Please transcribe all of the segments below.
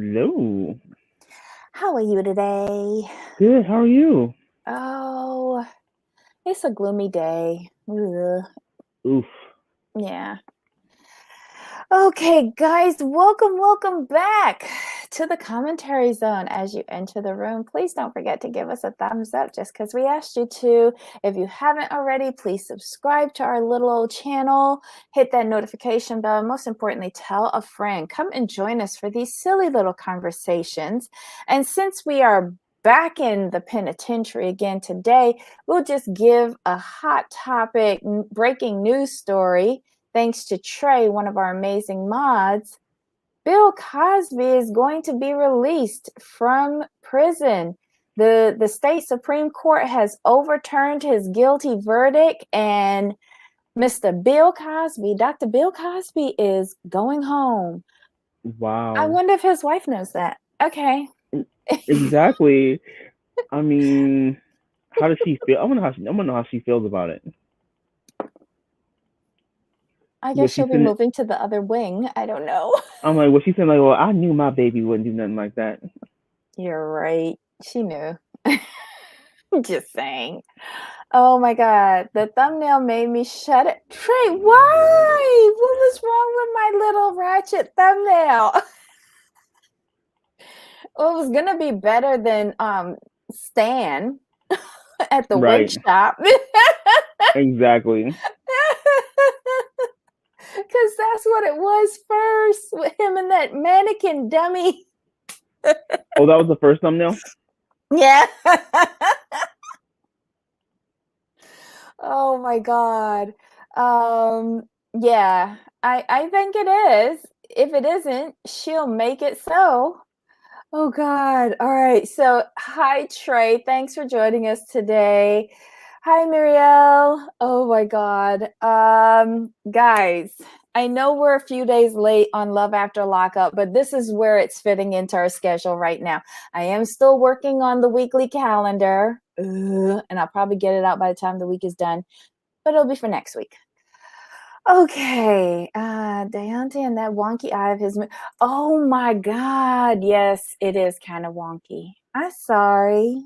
Hello. How are you today? Good. How are you? Oh, it's a gloomy day. Ugh. Oof. Yeah. Okay, guys, welcome back to the commentary zone. As you enter the room, please don't forget to give us a thumbs up just because we asked you to. If you haven't already, please subscribe to our little old channel, hit that notification bell, and most importantly, tell a friend. Come and join us for these silly little conversations. And since we are back in the penitentiary again today, we'll just give a hot topic breaking news story. Thanks to Trey, one of our amazing mods, Bill Cosby is going to be released from prison. The state Supreme Court has overturned his guilty verdict, and Mr. Bill Cosby, Dr. Bill Cosby, is going home. I Wow. wonder if his wife knows that. Okay. Exactly. I mean, how does she feel? I want to know how she feels about it. I Was guess she she'll be saying? moving to the other wing. I don't know. I'm like, was she saying like, well, I knew my baby wouldn't do nothing like that. You're right. She knew. Just saying. Oh my God, the thumbnail made me shut it. Trey, why? What was wrong with my little ratchet thumbnail? Well, it was gonna be better than Stan at the wig Right. shop. Exactly. Because that's what it was first with him and that mannequin dummy. Oh, that was the first thumbnail. Yeah. Oh my God. Yeah, I think it is. If it isn't, she'll make it so. Oh God. All right. So hi Trey. Thanks for joining us today. Hi Muriel. Oh my God. Guys, I know we're a few days late on Love After Lockup, but this is where it's fitting into our schedule right now. I am still working on the weekly calendar. And I'll probably get it out by the time the week is done, but it'll be for next week. Okay, Deonte and that wonky eye of his. Oh my God, yes, it is kind of wonky. I'm sorry,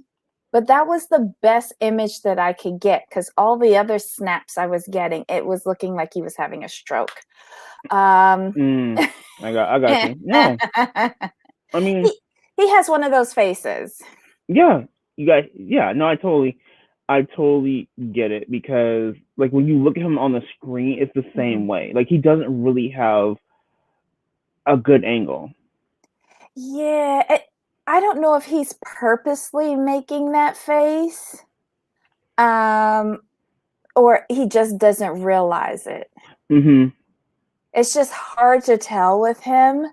but that was the best image that I could get because all the other snaps I was getting, it was looking like he was having a stroke. Mm. I got he you. No, I mean, he has one of those faces. yeah, you guys. Yeah, no, I totally get it because like when you look at him on the screen, it's the Mhm. same way. Like he doesn't really have a good angle. Yeah, I don't know if he's purposely making that face. Um, or he just doesn't realize it. Mhm. It's just hard to tell with him.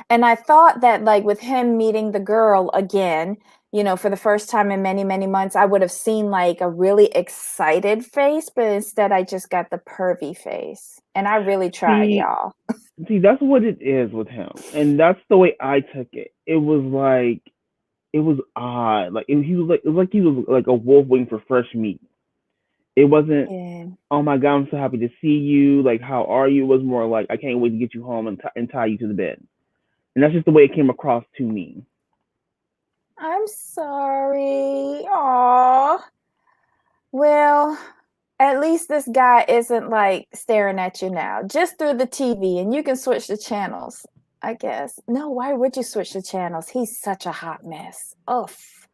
And I thought that, like, with him meeting the girl again, for the first time in many, many months, I would have seen like a really excited face, but instead I just got the pervy face. And I really tried, See, y'all. that's what it is with him, and that's the way I took it. It was odd. It was like he was like a wolf waiting for fresh meat. It wasn't. Yeah. Oh my god, I'm so happy to see you. Like, how are you? It was more like I can't wait to get you home and tie you to the bed. And that's just the way it came across to me. I'm sorry. Aw. Well, at least this guy isn't like staring at you now, just through the TV, and you can switch the channels, I guess. No, why would you switch the channels? He's such a hot mess. Oof.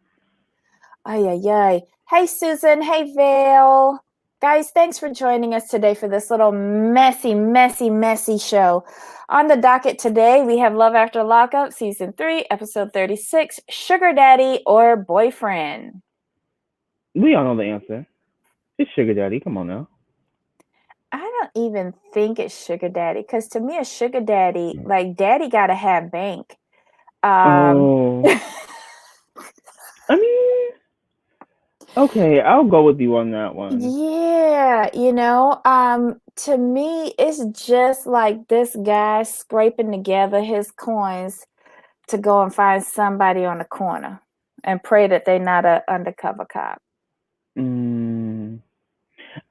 Ay, ay, ay. Hey, Susan. Hey, Vale. Guys, thanks for joining us today for this little messy, messy, messy show. On the docket today, we have Love After Lockup, Season 3, Episode 36, Sugar Daddy or Boyfriend. We all know the answer. It's Sugar Daddy. Come on now. I don't even think it's sugar daddy because to me a sugar daddy, like daddy gotta have bank. Um Oh, I mean, okay, I'll go with you on that one. yeah, to me it's just like this guy scraping together his coins to go and find somebody on the corner and pray that they're not a undercover cop. Mm,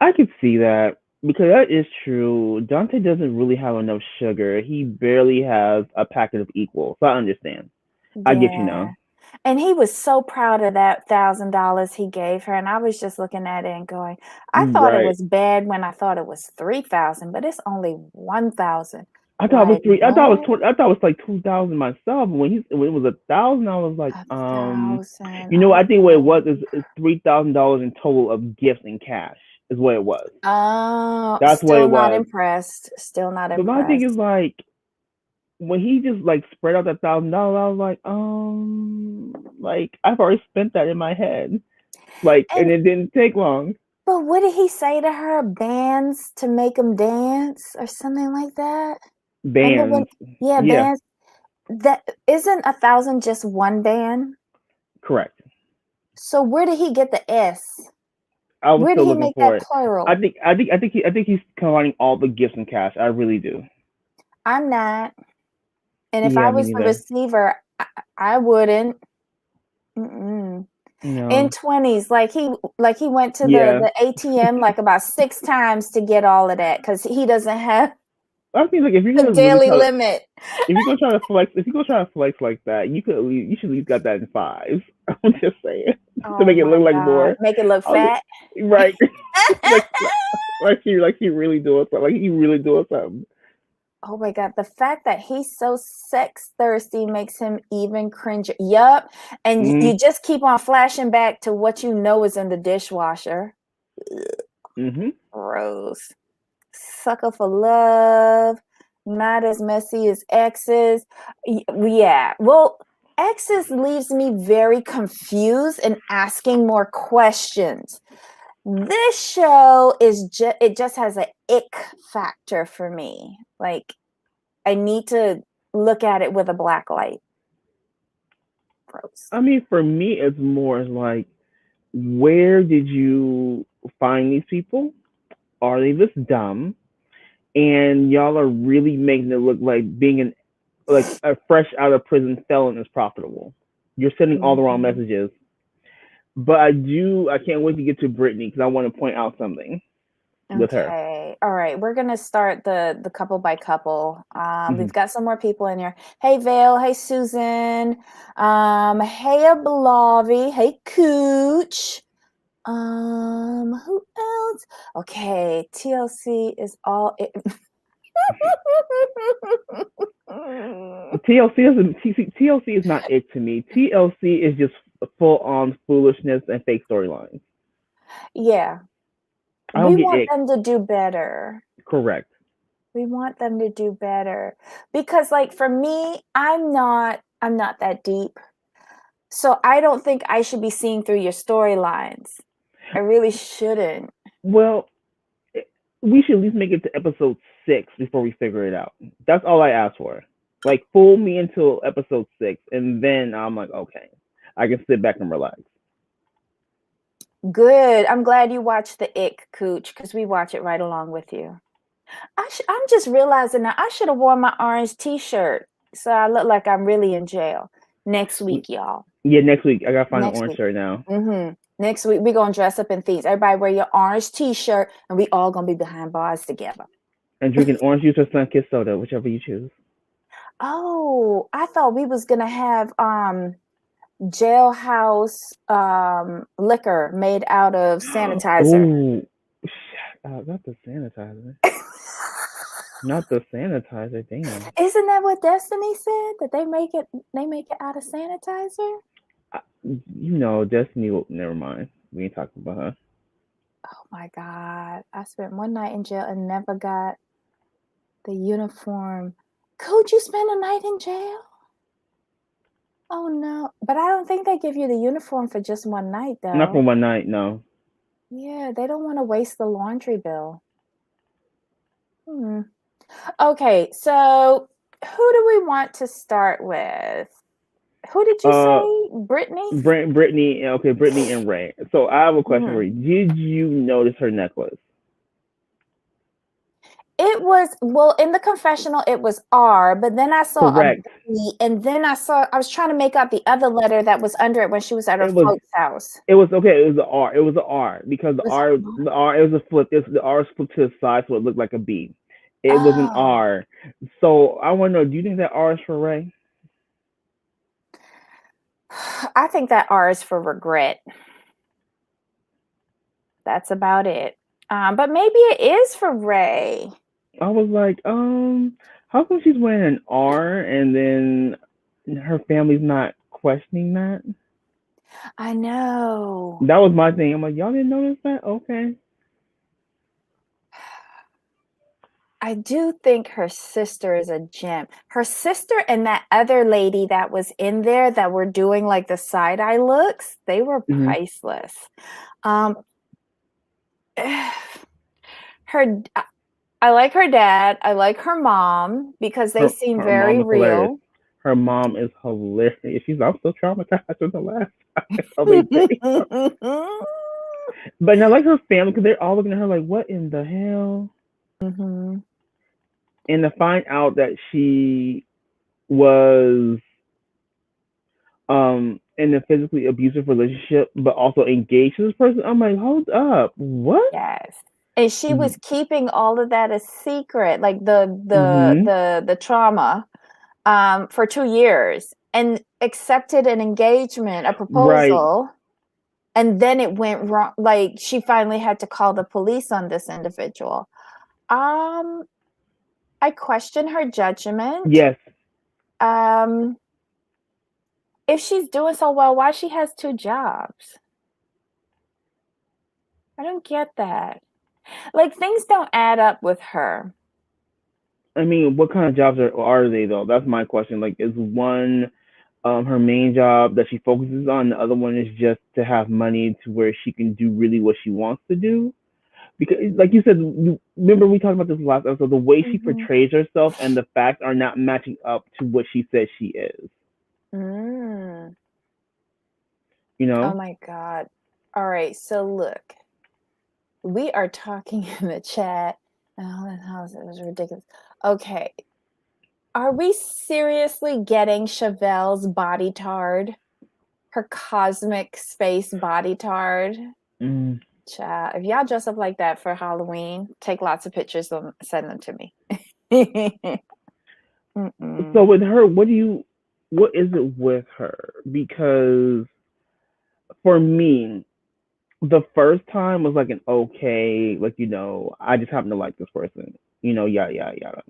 I could see that because that is true. Dante doesn't really have enough sugar. He barely has a packet of equal. So I understand. I get you Yeah. now. And he was so proud of that $1,000 he gave her, and I was just looking at it and going, I thought it Right. was bad when I thought it was 3,000, but it's only 1,000. I thought it was Like, three. what? I thought it was like 2,000 myself. When it was 1,000, I was like, 1,000. you know, I think what it was Okay. is $3,000 in total of gifts and cash is what it was. Oh, That's what still it not was. impressed. Still not So my thing is impressed. like when he just like spread out that $1,000, I was like I've already spent that in my head. Like, and And it didn't take long. but what did he say to her? Bands to make him dance or something like that? Remember when? Bands, Yeah, yeah, bands. That isn't 1,000 just one band? correct. So where did he get the S? I was Where did still he looking make for that it. plural? I think he's combining all the gifts and cash. I really do. I'm not. And if I Yeah, me was the neither. receiver, I wouldn't. Mm-mm. In No. 20s, like he went to Yeah. the ATM like about 6 times to get all of that because he doesn't have I think like if you're a gonna really daily try to limit. if you go try to flex like that, you should at least got that in fives. I'm just saying to Oh make it my look like god. more. Make it look I was fat. right, like he really doing something. Like he really doing something. Oh my god, the fact that he's so sex thirsty makes him even cringe. Yup. And Mhm. you just keep on flashing back to what you know is in the dishwasher. Mhm. Gross. Sucker for love. Not as messy as exes. Yeah. Well, exes leaves me very confused and asking more questions. This show is it just has an ick factor for me. Like I need to look at it with a black light. Gross. I mean, for me, it's more like, where did you find these people? Are they this dumb? And y'all are really making it look like being like a fresh out of prison felon is profitable. You're sending all the wrong Mhm. messages. But I can't wait to get to Brittany because I want to point out something with her. Okay. All right. We're gonna start the couple by couple. Hmm. We've got some more people in here. Hey Vale. Hey Susan. Hey Ablavi. Hey Cooch. Who else? Okay. TLC is all it. TLC is not it to me. TLC is just full on foolishness and fake storylines. Yeah. I don't We get want it. them to do better. Correct. We want them to do better. Because like for me, I'm not that deep. So I don't think I should be seeing through your storylines. I really shouldn't. Well, we should at least make it to episode 6 before we figure it out. That's all I ask for. Like, fool me until episode 6, and then I'm like, okay, I can sit back and relax. Good. I'm glad you watched the Ick Cooch because we watch it right along with you. I'm just realizing now I should have worn my orange t-shirt so I look like I'm really in jail next week, y'all. Yeah, next week I gotta find an Next orange week. shirt now. Next week we're gonna dress up in thieves. Everybody wear your orange t-shirt and we all gonna be behind bars together. And drinking orange juice or sun-kissed soda, whichever you choose. Oh, I thought we was gonna have jailhouse liquor made out of sanitizer. Oh, not the sanitizer. Not the sanitizer. Damn. Isn't that what Destiny said? That they make it out of sanitizer? You know, Destiny. Never mind. We ain't talking about her. Oh my God. I spent one night in jail and never got the uniform. Could you spend a night in jail? Oh no. But I don't think they give you the uniform for just one night Not for though. one night. No. Yeah, they don't want to waste the laundry bill. Hmm. Okay, so who do we want to start with? Who did you Uh, say? Brittany? Brittany. Okay, Brittany and Ray. So I have a question for Mhm. you. Did you notice her necklace? It was well in the confessional. It was R, but then I saw a Correct. B, and then I was trying to make out the other letter that was under it when she was at her It was. folks' house. It was okay. It was the R. It was the R because Was the R. It was a flip. The R was flipped to the side, so it looked like a B. It was an oh, R. So I want to know. Do you think that R is for Ray? I think that R is for regret. That's about it. But maybe it is for Ray. I was like, how come she's wearing an R and then her family's not questioning that? I know. That was my thing. I'm like, y'all didn't notice that? Okay. I do think her sister is a gem. Her sister and that other lady that was in there that were doing like the side eye looks, they were Mm-hmm. priceless. Um, her, I like her dad. I like her mom because they seem Her very mom is hilarious. real. Her mom is hilarious. She's I'm so traumatized from the last time. Amazing. But I like her family because they're all looking at her like, what in the hell? Mm-hmm. And to find out that she was in a physically abusive relationship, but also engaged to this person, I'm like, hold up, what? Yes. And she was keeping all of that a secret, like Mm-hmm. the trauma, for 2 years and accepted an engagement, a Right. proposal, and then it went wrong. Like she finally had to call the police on this individual. Um, I question her judgment. Yes. Um, if she's doing so well, why she has 2 jobs? I don't get that. Like things don't add up with her. I mean, what kind of jobs are they though? That's my question. Like, is one her main job that she focuses on, the other one is just to have money to where she can do really what she wants to do? Because, like you said, remember we talked about this last episode. The way she Mhm. portrays herself and the facts are not matching up to what she says she is. Mm. You Oh know? my God. All right, so look, we are talking in the chat. Oh, that house, it was ridiculous. Okay. Are we seriously getting Chevelle's body tard? Her cosmic space body tard? Mm. Child, if y'all dress up like that for Halloween, take lots of pictures and send them to me. So with her, what is it with her? Because for me, the first time was like an okay, like I just happen to like this person, yada yada yada.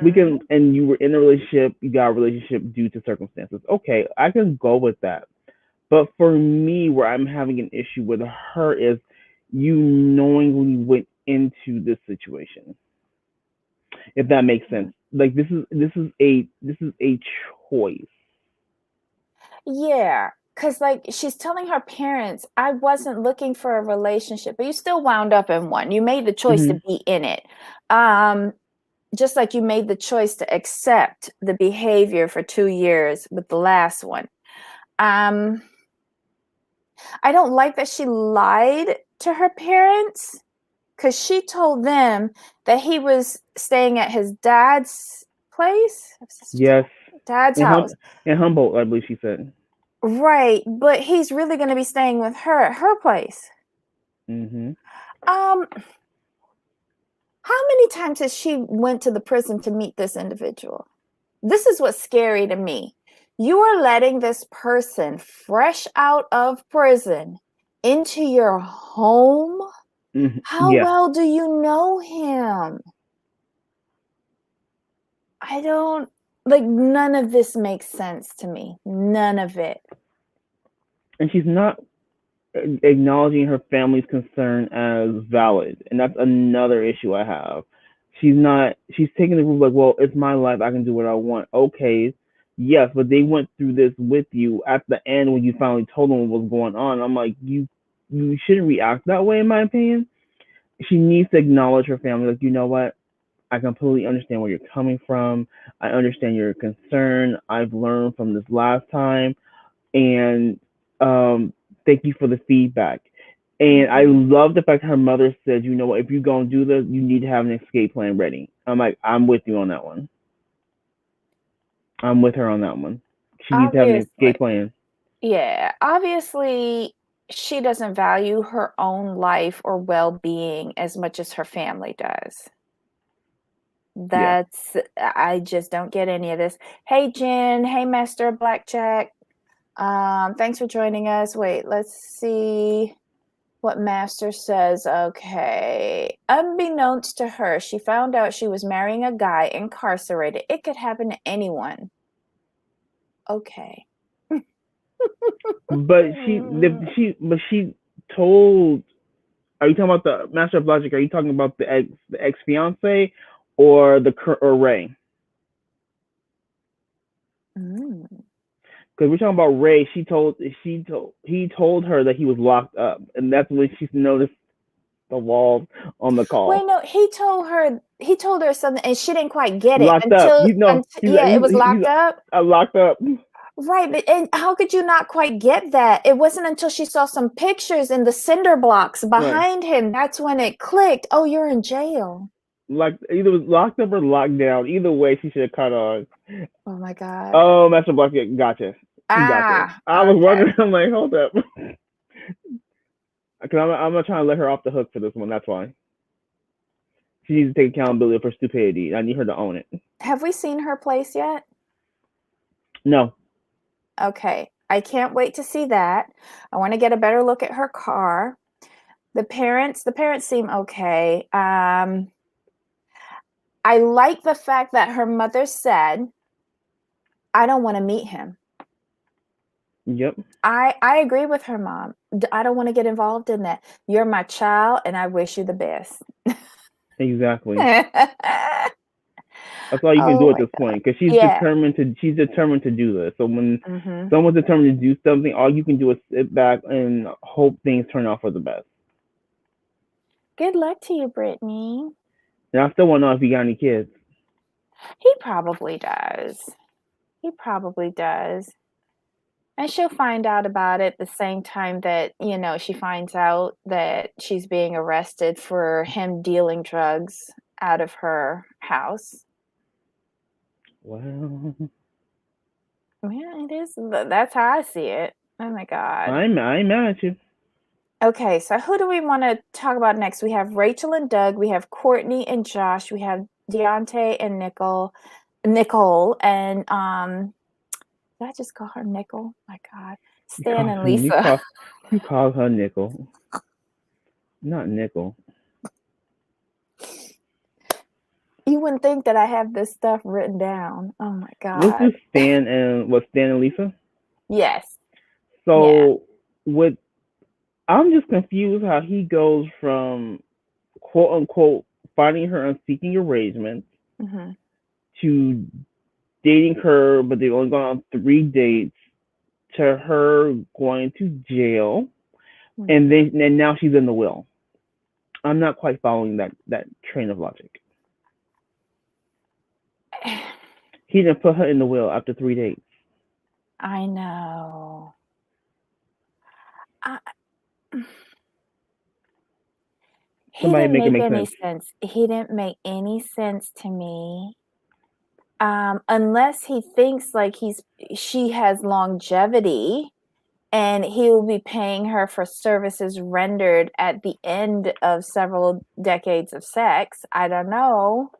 We Mm-hmm. can, and you were in a relationship, you got a relationship due to circumstances. Okay, I can go with that. But for me, where I'm having an issue with her is you knowingly went into this situation. If that makes sense. Like this is a choice. Yeah, because like she's telling her parents, I wasn't looking for a relationship, but you still wound up in one. You made the choice to Mm-hmm. be in it. Just like you made the choice to accept the behavior for 2 years with the last one. Um, I don't like that she lied to her parents because she told them that he was staying at his dad's place, Yes. dad's In house. in Humboldt, I believe she said. Right, but he's really going to be staying with her at her place. Mm-hmm. Um, how many times has she went to the prison to meet this individual? This is what's scary to me. You are letting this person fresh out of prison into your home. Mm-hmm. How Yeah. well do you know him? I don't like none of this makes sense to me. None of it. And she's not acknowledging her family's concern as valid, and that's another issue I have. She's taking the rule like, well, it's my life, I can do what I want. Okay, yes, but they went through this with you at the end when you finally told them what was going on. I'm like, you shouldn't react that way, in my opinion. She needs to acknowledge her family, like, you know what, I completely understand where you're coming from. I understand your concern. I've learned from this last time, and thank you for the feedback. And I love the fact her mother said, you know what, if you're gonna do this, you need to have an escape plan ready. I'm like, I'm with you on that one. I'm with her on that one. She needs to have an Obviously. escape plan. Yeah, obviously she doesn't value her own life or well-being as much as her family does. Yeah. I just don't get any of this. Hey Jen, hey Master Blackjack. Thanks for joining us. Wait, let's see what Master says. Okay. Unbeknownst to her, she found out she was marrying a guy incarcerated. It could happen to anyone. Okay. But she told. Are you talking about the Master of Logic? Are you talking about the ex fiance, or or Ray? Mm. Because we're talking about Ray. He told her that he was locked up, and that's when she noticed the walls on the Wait, call. no, he told her something and she didn't quite get it Locked up. until, it was He's locked up. locked up. Right, but and how could you not quite get that? It wasn't until she saw some pictures in the cinder blocks Right. behind him that's when it clicked. Oh, you're in jail. Like either was locked up or locked down. Either way, she should have caught on. Oh my God. Oh, Master Black, gotcha. Gotcha. I was Okay. wondering. I'm like, hold up. Because I'm not trying to let her off the hook for this one. That's why. She needs to take accountability for stupidity. I need her to own it. Have we seen her place yet? No. Okay. I can't wait to see that. I want to get a better look at her car. The parents seem okay. I like the fact that her mother said, I don't want to meet him. Yep. I agree with her mom. I don't want to get involved in that. You're my child and I wish you the best. Exactly. That's all you can do at this point, because she's determined to do this. So when someone's determined to do something, all you can do is sit back and hope things turn out for the best. Good luck to you, Brittany. And I still want to know if he got any kids. He probably does. He probably does. And she'll find out about it the same time that, she finds out that she's being arrested for him dealing drugs out of her house. Well, yeah, it is. That's how I see it. Oh my God. I'm mad at you. Okay, so who do we want to talk about next? We have Rachel and Doug. We have Courtney and Josh. We have Deonte and Nicolle, and did I just call her Nicolle? My God, Stan and Lisa. You call her Nicolle, not Nicole. You wouldn't think that I have this stuff written down. Oh my God. This is Stan and Lisa? Yes. So I'm just confused how he goes from quote unquote finding her and seeking arrangements to dating her, but they've only gone on 3 dates, to her going to jail, and now she's in the will. I'm not quite following that train of logic. He didn't put her in the will after 3 dates. I know. He didn't make any sense. He didn't make any sense to me. Unless he thinks like she has longevity and he will be paying her for services rendered at the end of several decades of sex. I don't know.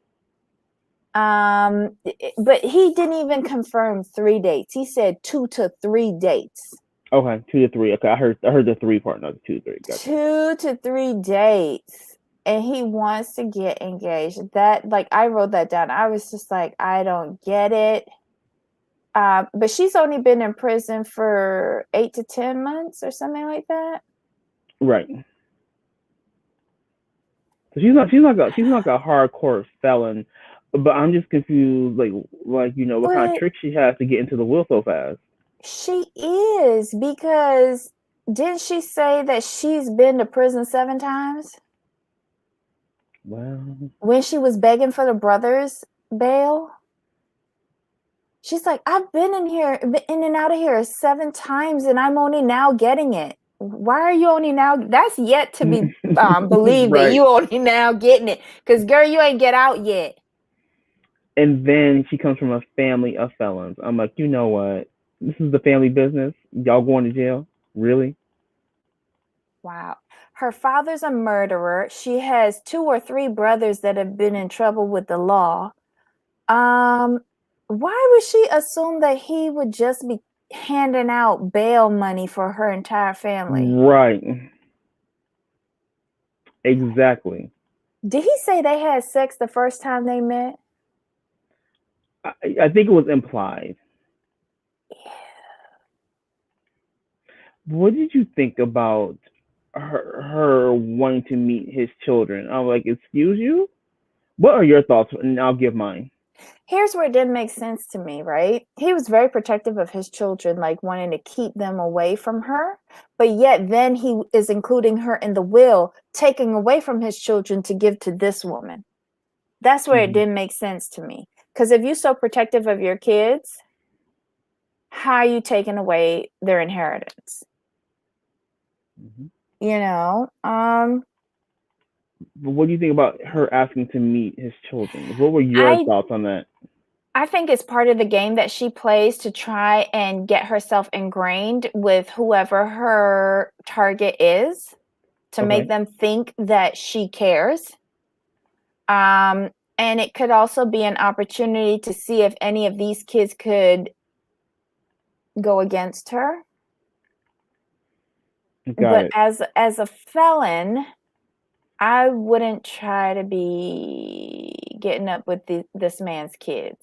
But he didn't even confirm 3 dates. He said 2 to 3 dates. Okay, 2 to 3. Okay, I heard the 3 part, not the 2 to 3. Gotcha. 2 to 3 dates, and he wants to get engaged. That, like, I wrote that down. I was just like, I don't get it. But she's only been in prison for 8 to 10 months or something like that. Right. So she's not a hardcore felon, but I'm just confused, like what kind of trick she has to get into the will so fast. She is, because didn't she say that she's been to prison 7 times? Well, when she was begging for the brothers' bail, she's like, I've been in and out of here 7 times, and I'm only now getting it. Why are you only now? That's yet to be believed right. That you only now getting it, because girl, you ain't get out yet. And then she comes from a family of felons. I'm like, you know what? This is the family business. Y'all going to jail? Really? Wow. Her father's a murderer. She has 2 or 3 brothers that have been in trouble with the law. Why would she assume that he would just be handing out bail money for her entire family. Right. Exactly. Did he say they had sex the first time they met? I think it was implied. What did you think about her wanting to meet his children? I'm like, excuse you? What are your thoughts? And I'll give mine. Here's where it didn't make sense to me, right? He was very protective of his children, like wanting to keep them away from her. But yet then he is including her in the will, taking away from his children to give to this woman. That's where it didn't make sense to me. Because if you're so protective of your kids, how are you taking away their inheritance? You know, But what do you think about her asking to meet his children? What were your thoughts on that? I think it's part of the game that she plays to try and get herself ingrained with whoever her target is, to make them think that she cares. And it could also be an opportunity to see if any of these kids could go against her. But as a felon, I wouldn't try to be getting up with this man's kids.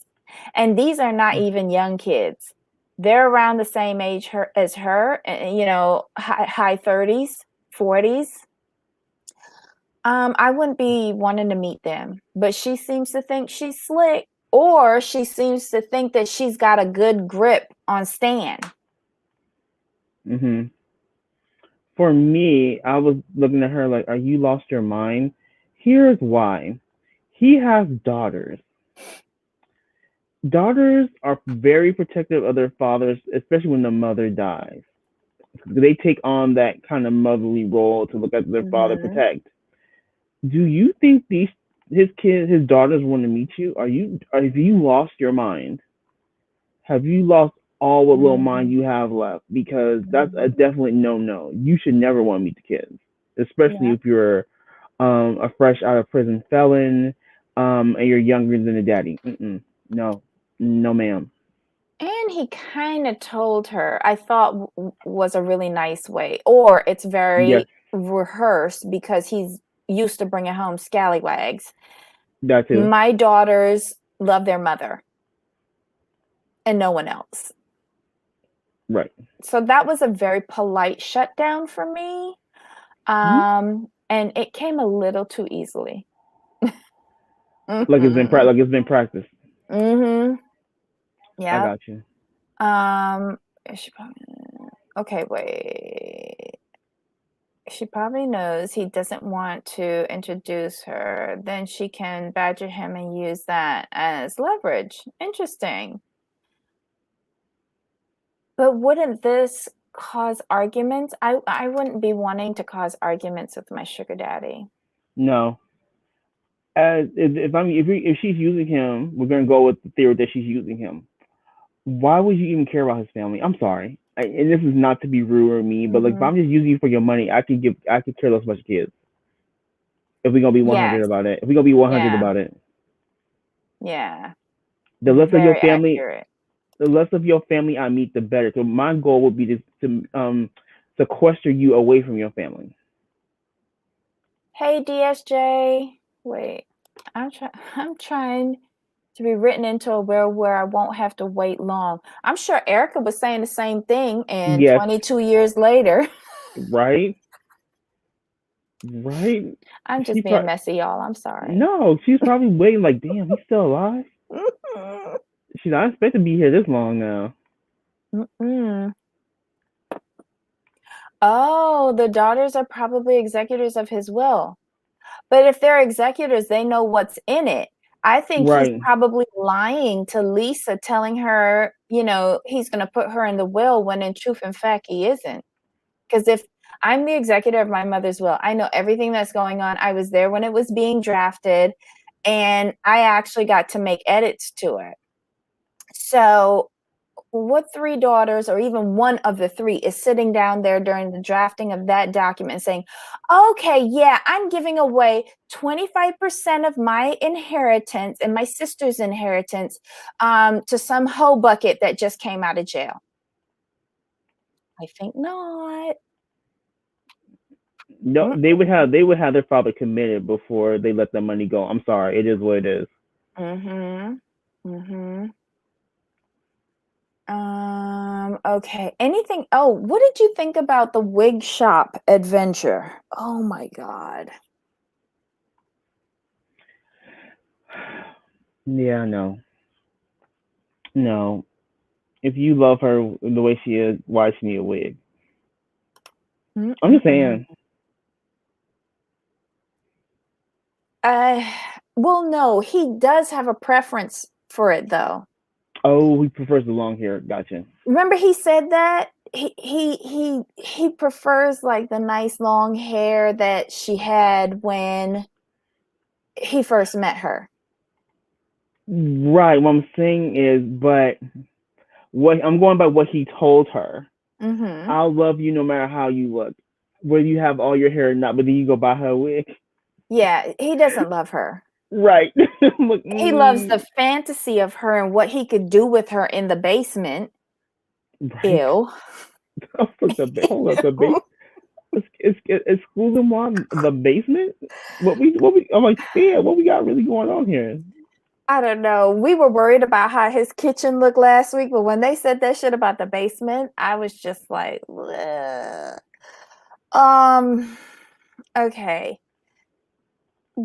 And these are not even young kids. They're around the same age as her, you know, high 30s, 40s. I wouldn't be wanting to meet them, but she seems to think she's slick, or she seems to think that she's got a good grip on Stan. For me, I was looking at her like, are you lost your mind? Here's why. He has daughters. Daughters are very protective of their fathers, especially when the mother dies. They take on that kind of motherly role to look at their father protect. Do you think his daughters want to meet you? Have you lost your mind? Have you lost all what little mind you have left? Because that's a definite no. You should never want to meet the kids, especially if you're a fresh out of prison felon, and you're younger than the daddy. No, ma'am. And he kind of told her, I thought was a really nice way, or it's very rehearsed because he's used to bringing home scallywags. That too. My daughters love their mother and no one else. Right. So that was a very polite shutdown for me. And it came a little too easily. Like it's been practiced. Yeah. I got you. Okay, wait. She probably knows he doesn't want to introduce her. Then she can badger him and use that as leverage. Interesting. But wouldn't this cause arguments? I wouldn't be wanting to cause arguments with my sugar daddy. No. If she's using him, we're gonna go with the theory that she's using him. Why would you even care about his family? I'm sorry, and this is not to be rude or mean, but like if I'm just using you for your money, I could care less about your kids. If we're gonna be 100 about it, about it. Yeah. The less of your family, the less of your family I meet, the better. So my goal would be to sequester you away from your family. Hey DSJ, wait, I'm trying to be written into a will where I won't have to wait long. I'm sure Erica was saying the same thing, and 22 years later. Right. I'm just being messy, y'all. I'm sorry. No, she's probably waiting like, damn, he's still alive. She's not expected to be here this long now. Oh, the daughters are probably executors of his will. But if they're executors, they know what's in it. I think he's probably lying to Lisa, telling her, you know, he's going to put her in the will when in truth and fact he isn't. Because if I'm the executor of my mother's will, I know everything that's going on. I was there when it was being drafted, and I actually got to make edits to it. So what three daughters, or even one of the three, is sitting down there during the drafting of that document saying, okay, yeah, I'm giving away 25% of my inheritance and my sister's inheritance to some hoe bucket that just came out of jail? I think not. No, they would have their father committed before they let the money go. I'm sorry, it is what it is. Okay. Anything? Oh, what did you think about the wig shop adventure? Oh my God. Yeah, no. If you love her the way she is, why she need a wig? I'm just saying. Well, no, he does have a preference for it though. Oh, he prefers the long hair. Gotcha. Remember he said that he prefers like the nice long hair that she had when he first met her. Right. What I'm saying is, but what I'm going by what he told her. I'll love you no matter how you look, whether you have all your hair or not. But then you go buy her a wig. Yeah, he doesn't love her. Right. Look, He loves the fantasy of her and what he could do with her in the basement. right. Ew. Hold up, the basement. Excuse them on the basement. What we? I'm like, yeah. What we got really going on here? I don't know. We were worried about how his kitchen looked last week, but when they said that shit about the basement, I was just like, ugh. Okay.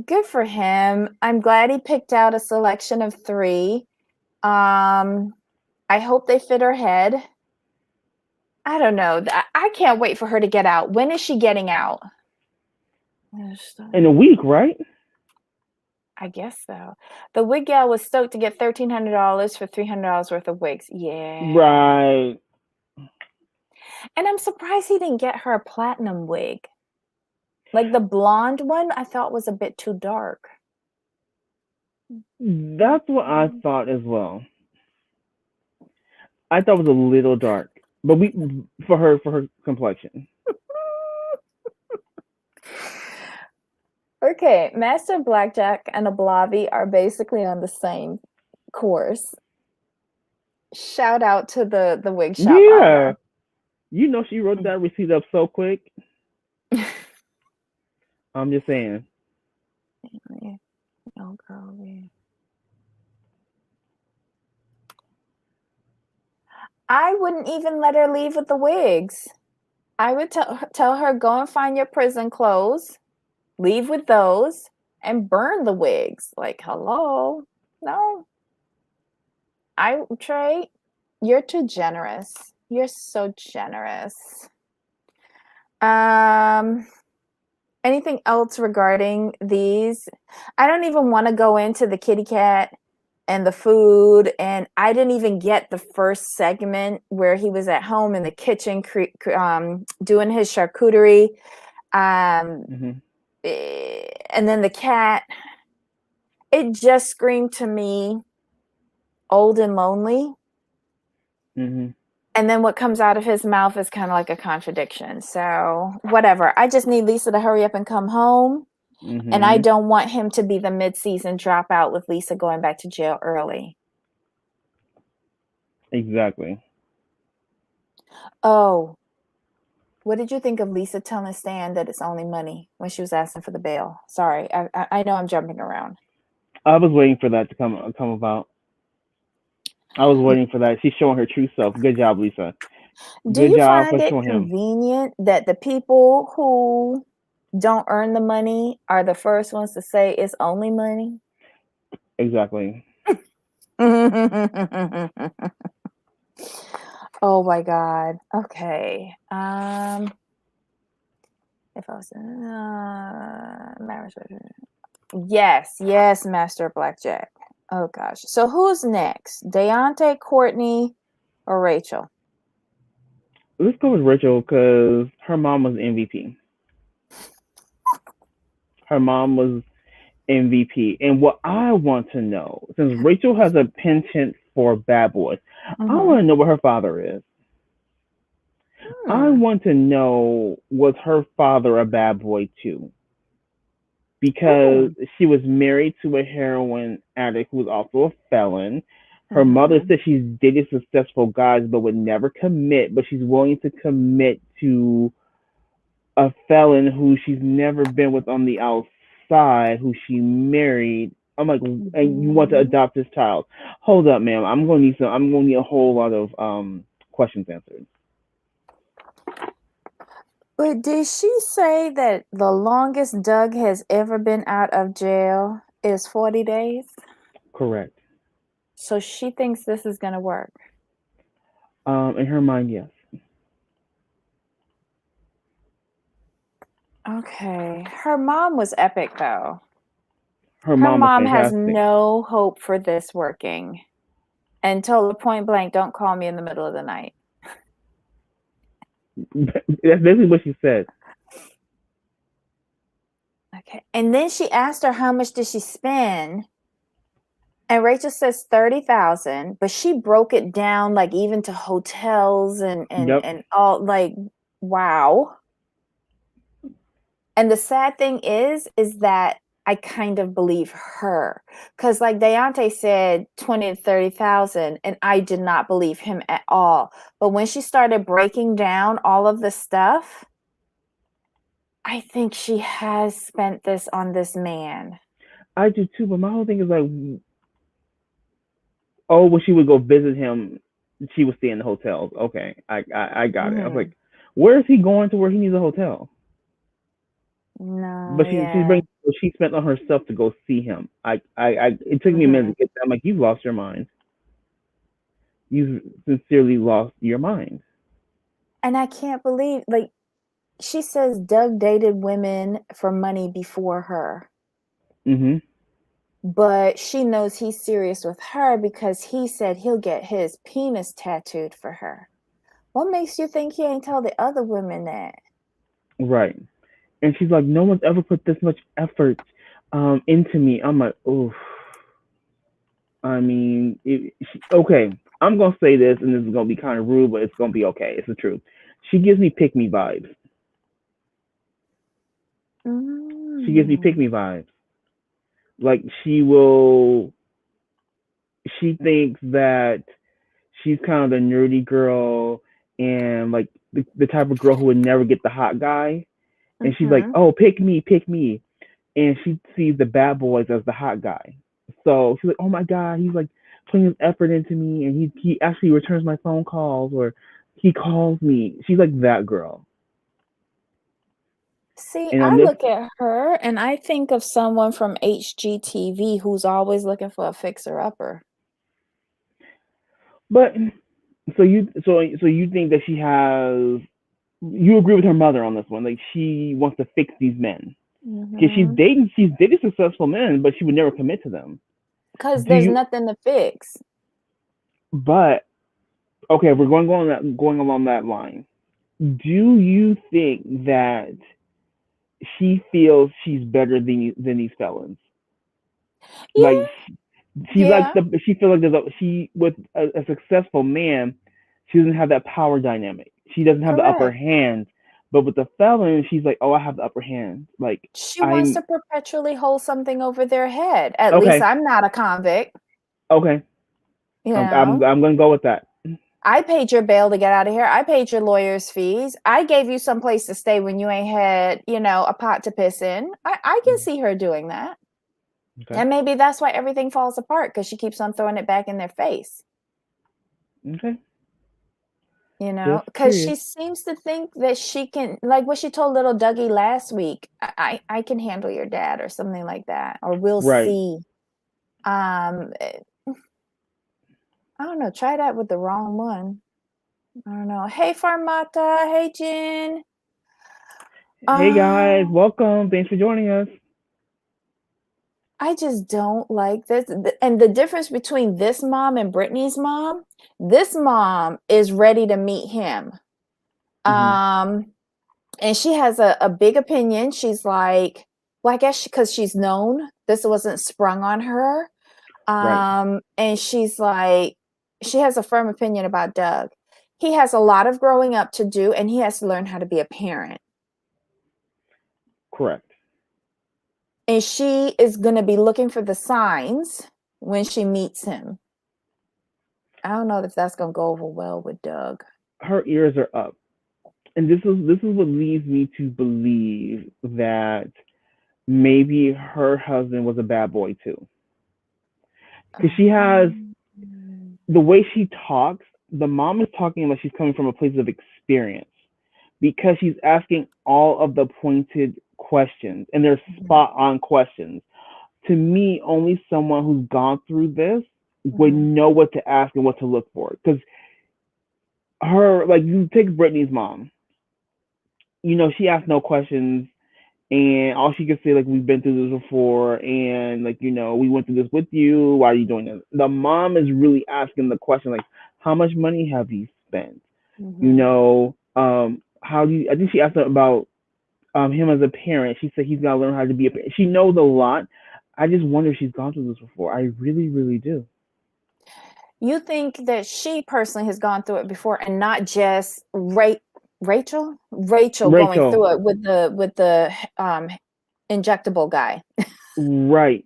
Good for him. I'm glad he picked out a selection of 3. I hope they fit her head. I don't know. I can't wait for her to get out. When is she getting out? In a week, right? I guess so. The wig gal was stoked to get $1,300 for $300 worth of wigs. Yeah. Right. And I'm surprised he didn't get her a platinum wig. Like the blonde one, I thought was a bit too dark. That's what I thought as well. I thought it was a little dark, but for her complexion. Okay, Master Blackjack and Ablavi are basically on the same course. Shout out to the wig shop owner. You know she wrote that receipt up so quick. I'm just saying. Oh, girl. I wouldn't even let her leave with the wigs. I would tell her, go and find your prison clothes, leave with those, and burn the wigs. Like, hello? No. Trey, you're too generous. You're so generous. Anything else regarding these? I don't even want to go into the kitty cat and the food, and I didn't even get the first segment where he was at home in the kitchen doing his charcuterie. And then the cat, it just screamed to me old and lonely. And then what comes out of his mouth is kind of like a contradiction. So whatever. I just need Lisa to hurry up and come home. And I don't want him to be the mid-season dropout with Lisa going back to jail early. Exactly. Oh, what did you think of Lisa telling Stan that it's only money when she was asking for the bail? Sorry, I know I'm jumping around. I was waiting for that to come about. I was waiting for that. She's showing her true self. Good job, Lisa. Do you find it convenient that the people who don't earn the money are the first ones to say it's only money? Exactly. Oh my God. Okay. If I was marriage, yes, Master Blackjack. Oh gosh. So who's next? Deonte, Courtney, or Rachel? Let's go with Rachel because her mom was MVP. Her mom was MVP. And what I want to know, since Rachel has a penchant for bad boys, I want to know what her father is. I want to know, was her father a bad boy too? Because she was married to a heroin addict who was also a felon. Her mother Mm-hmm. said she's dated successful guys, but would never commit. But she's willing to commit to a felon who she's never been with on the outside, who she married. I'm like, and you want to Mm-hmm. adopt this child? Hold up, ma'am. I'm gonna need some. I'm gonna need a whole lot of questions answered. But did she say that the longest Doug has ever been out of jail is 40 days? Correct. So she thinks this is going to work. In her mind, yes. Okay. Her mom was epic, though. Her Her mom was mom has fantastic. no hope for this working and told her point blank, don't call me in the middle of the night. That's basically what she said. Okay. And then she asked her how much did she spend? And Rachel says 30,000, but she broke it down like even to hotels and Yep. all, like, wow. And the sad thing is that I kind of believe her, because like Deonte said 20 to 30,000 and I did not believe him at all. But when she started breaking down all of the stuff, I think she has spent this on this man. I do too, but my whole thing is like, oh, when she would go visit him, she would stay in the hotels. Okay, I got it. I was Mm-hmm. like, where is he going to where he needs a hotel? No, But yeah. she spent on herself to go see him. It took me a minute Mm-hmm. to get that. I'm like, you've lost your mind. You've sincerely lost your mind. And I can't believe, like, she says Doug dated women for money before her. Mm-hmm. But she knows he's serious with her because he said he'll get his penis tattooed for her. What makes you think he ain't told the other women that? Right. And she's like, no one's ever put this much effort into me. I'm like, oh. I mean, okay. I'm gonna say this, and this is gonna be kind of rude, but it's gonna be okay. It's the truth. She gives me pick me vibes. She gives me pick Mm. me vibes. Like she will. She thinks that she's kind of the nerdy girl and like the type of girl who would never get the hot guy. And she's like, Mm-hmm. oh, pick me, pick me. And she sees the bad boys as the hot guy. So she's like, oh my God, he's like putting his effort into me and he actually returns my phone calls or he calls me. She's like that girl. See, And on I this, look at her and I think of someone from HGTV who's always looking for a fixer-upper. but so you think that she has, you agree with her mother on this one. Like she wants to fix these men. Because Mm-hmm. she's dated successful men, but she would never commit to them. Because Do there's you, nothing to fix. but okay, we're going along that line. Do you think that she feels she's better than these felons? Like Yeah, she likes yeah, the she feels like she with a successful man, she doesn't have that power dynamic. She doesn't have the upper correct. hand. But with the felon, she's like, oh, I have the upper hand. Like She wants I'm to perpetually hold something over their head. At least okay, I'm not a convict, okay. you know. I'm gonna go with that. I paid your bail to get out of here. I paid your lawyer's fees. I gave you some place to stay when you ain't had, a pot to piss in. I can see her doing that. Okay, And maybe that's why everything falls apart because she keeps on throwing it back in their face, okay. Just because curious. she seems to think that she can, like what she told little Dougie last week, I can handle your dad or something like that, or we'll Right. see. Um, I don't know. Try that with the wrong one. I don't know. Hey, Farmata. Hey, Jen. Hey guys, Um, welcome. Thanks for joining us. I just don't like this. And the difference between this mom and Brittany's mom, this mom is ready to meet him. Hmm. Um, and she has a big opinion. She's like, well, I guess because she's known, this wasn't sprung on her. Right. And she's like, she has a firm opinion about Doug. He has a lot of growing up to do, and he has to learn how to be a parent. Correct. And she is going to be looking for the signs when she meets him. I don't know if that's gonna go over well with Doug. Her ears are up, and this is what leads me to believe that maybe her husband was a bad boy too, because she has the way she talks. The mom is talking like she's coming from a place of experience because she's asking all of the pointed questions, and they're spot on questions. To me, only someone who's gone through this would know what to ask and what to look for. Because her, like, you take Brittany's mom, she asked no questions, and all she could say, like, we've been through this before, and, like, we went through this with you. Why are you doing this? The mom is really asking the question, like, how much money have you spent? How do you? I think she asked about him as a parent. She said he's got to learn how to be a parent. She knows a lot. I just wonder if she's gone through this before. I really, really do. You think that she personally has gone through it before, and not just Rachel going through it with the injectable guy. Right.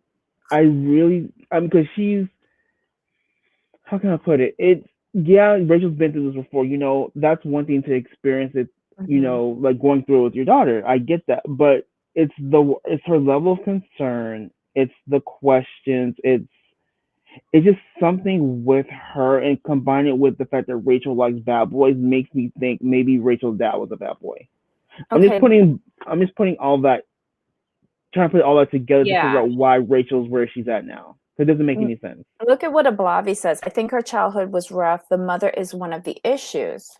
I really, because she's, how can I put it? Rachel's been through this before. That's one thing to experience it. Like going through it with your daughter. I get that, but it's her level of concern. It's the questions. It's just something with her, and combine it with the fact that Rachel likes bad boys makes me think maybe Rachel's dad was a bad boy. I'm just putting all that, trying to put all that together to figure out why Rachel's where she's at now. It doesn't make any sense. Look at what Ablavi says. I think her childhood was rough. The mother is one of the issues.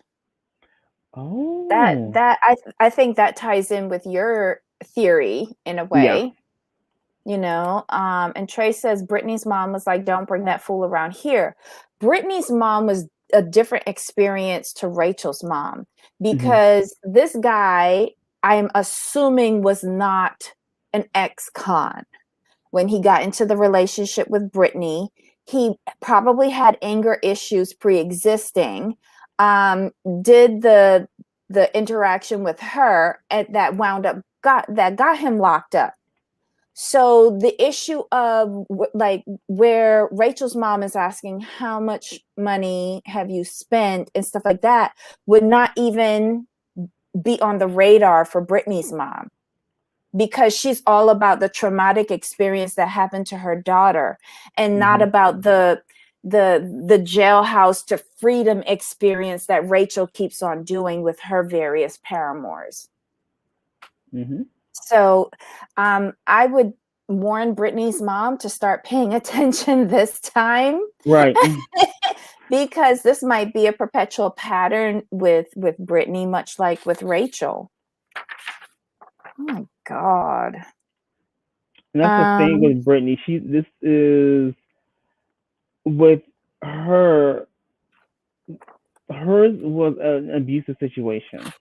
Oh, I think that ties in with your theory in a way. And Trey says Brittany's mom was like, don't bring that fool around here. Brittany's mom was a different experience to Rachel's mom, because this guy, I'm assuming, was not an ex-con. When he got into the relationship with Brittany, he probably had anger issues pre-existing, did the interaction with her, and that got him locked up. So the issue of like where Rachel's mom is asking how much money have you spent and stuff like that would not even be on the radar for Brittany's mom, because she's all about the traumatic experience that happened to her daughter, and not about the jailhouse to freedom experience that Rachel keeps on doing with her various paramours. So I would warn Brittany's mom to start paying attention this time. Right. Because this might be a perpetual pattern with Brittany, much like with Rachel. Oh my God. And that's the thing with Brittany. This is with her. Hers was an abusive situation.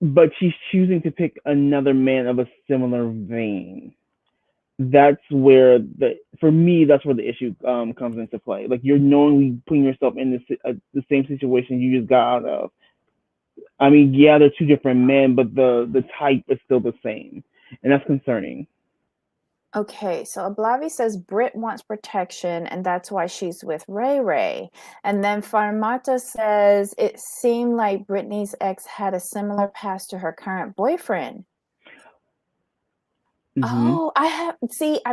But she's choosing to pick another man of a similar vein. That's where for me, that's where the issue comes into play. Like, you're knowingly putting yourself in the same situation you just got out of. I mean, yeah, they're two different men, but the type is still the same, and that's concerning. Okay, so Ablavi says Britt wants protection, and that's why she's with Ray. And then Farmata says it seemed like Brittany's ex had a similar past to her current boyfriend. Oh, I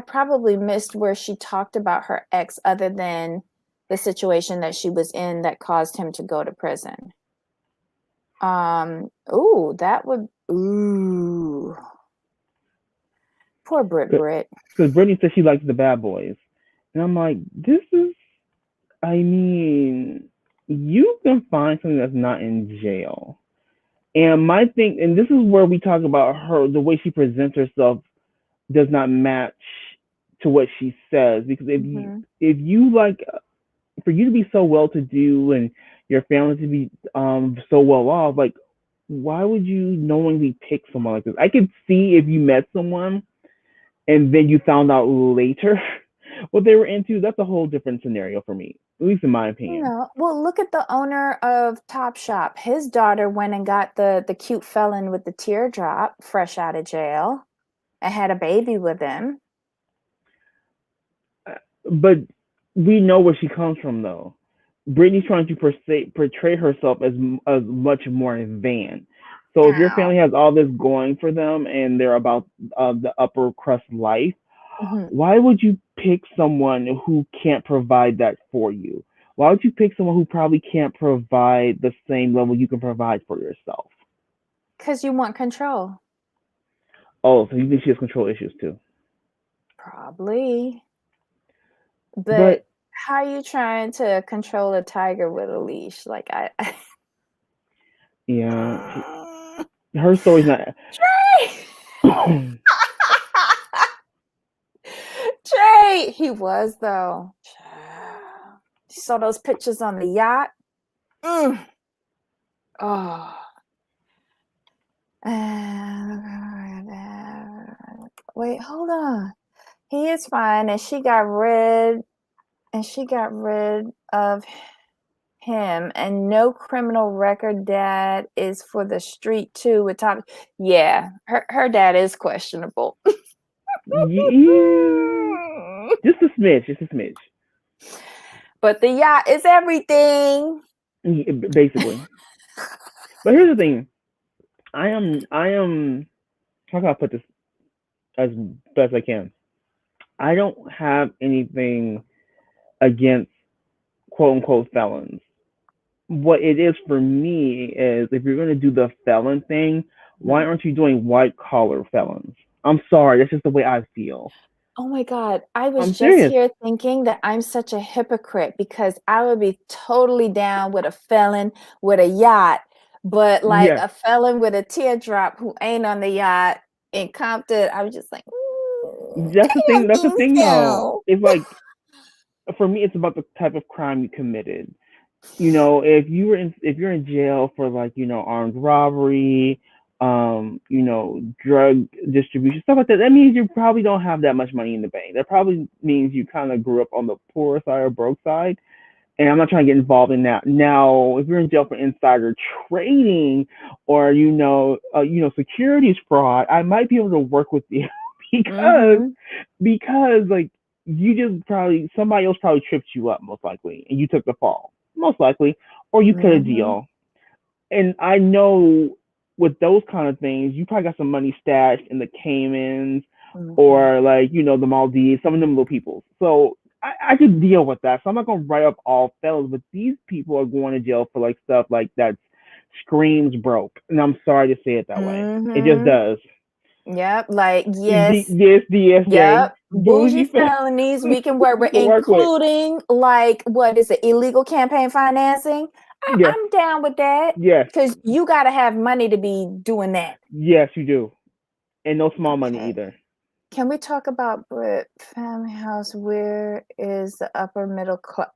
probably missed where she talked about her ex, other than the situation that she was in that caused him to go to prison. Poor Britt. Because Brittany said she likes the bad boys. And I'm like, you can find something that's not in jail. And my thing, and this is where we talk about her, the way she presents herself does not match to what she says. Because if you like, for you to be so well-to-do and your family to be so well off, like, why would you knowingly pick someone like this? I could see if you met someone and then you found out later what they were into. That's a whole different scenario for me, at least in my opinion. Well, look at the owner of Topshop. His daughter went and got the cute felon with the teardrop fresh out of jail and had a baby with him. But we know where she comes from though. Brittany's trying to portray herself as much more than. So if your Ow. family has all this going for them and they're about the upper crust life, Mhm. why would you pick someone who can't provide that for you? Why would you pick someone who probably can't provide the same level you can provide for yourself? 'Cause you want control. Oh, so you think she has control issues too? Probably. But But how are you trying to control a tiger with a leash? Like, I yeah, her story's not. Trey! Trey! He was, though. Child. You saw those pictures on the yacht? Mm. Oh. Wait, hold on. He is fine, and she got rid of him, and no criminal record. Dad is for the street too. With top, yeah, her dad is questionable. Yeah, just a smidge, just a smidge. But the yacht is everything. Yeah, basically. But here's the thing. I am. How can I put this as best I can? I don't have anything against quote unquote felons. What it is for me is if you're going to do the felon thing, why aren't you doing white collar felons? I'm sorry, that's just the way I feel. Oh my God. I I'm was just serious. here thinking that I'm such a hypocrite because I would be totally down with a felon with a yacht, but like Yes, a felon with a teardrop who ain't on the yacht in Compton, I was just like, that's the I thing. don't That's the think thing, though. so. It's like for me, it's about the type of crime you committed. If you're in jail for like armed robbery, drug distribution, stuff like that, that means you probably don't have that much money in the bank. That probably means you kind of grew up on the poor side or broke side. And I'm not trying to get involved in that. Now, if you're in jail for insider trading or securities fraud, I might be able to work with you because Mm-hmm. because like you just probably somebody else probably tripped you up most likely and you took the fall most likely or you cut a Mm-hmm. deal. And I know with those kind of things, you probably got some money stashed in the Caymans Mm-hmm. or like the Maldives, some of them little people. So I could deal with that. So I'm not gonna write up all fellas, but these people are going to jail for like stuff like that screams broke. And I'm sorry to say it that way. It just Mm-hmm. does. Yep. Like, yes. This DSJ Yep. Bougie bougie felonies we can work we with, can work with. including like what is it, illegal campaign financing? Yes, I'm down with that yes, because you got to have money to be doing that. yes, you do, and no small money Okay. either. Can we talk about Brit Family House? Where is the upper middle class?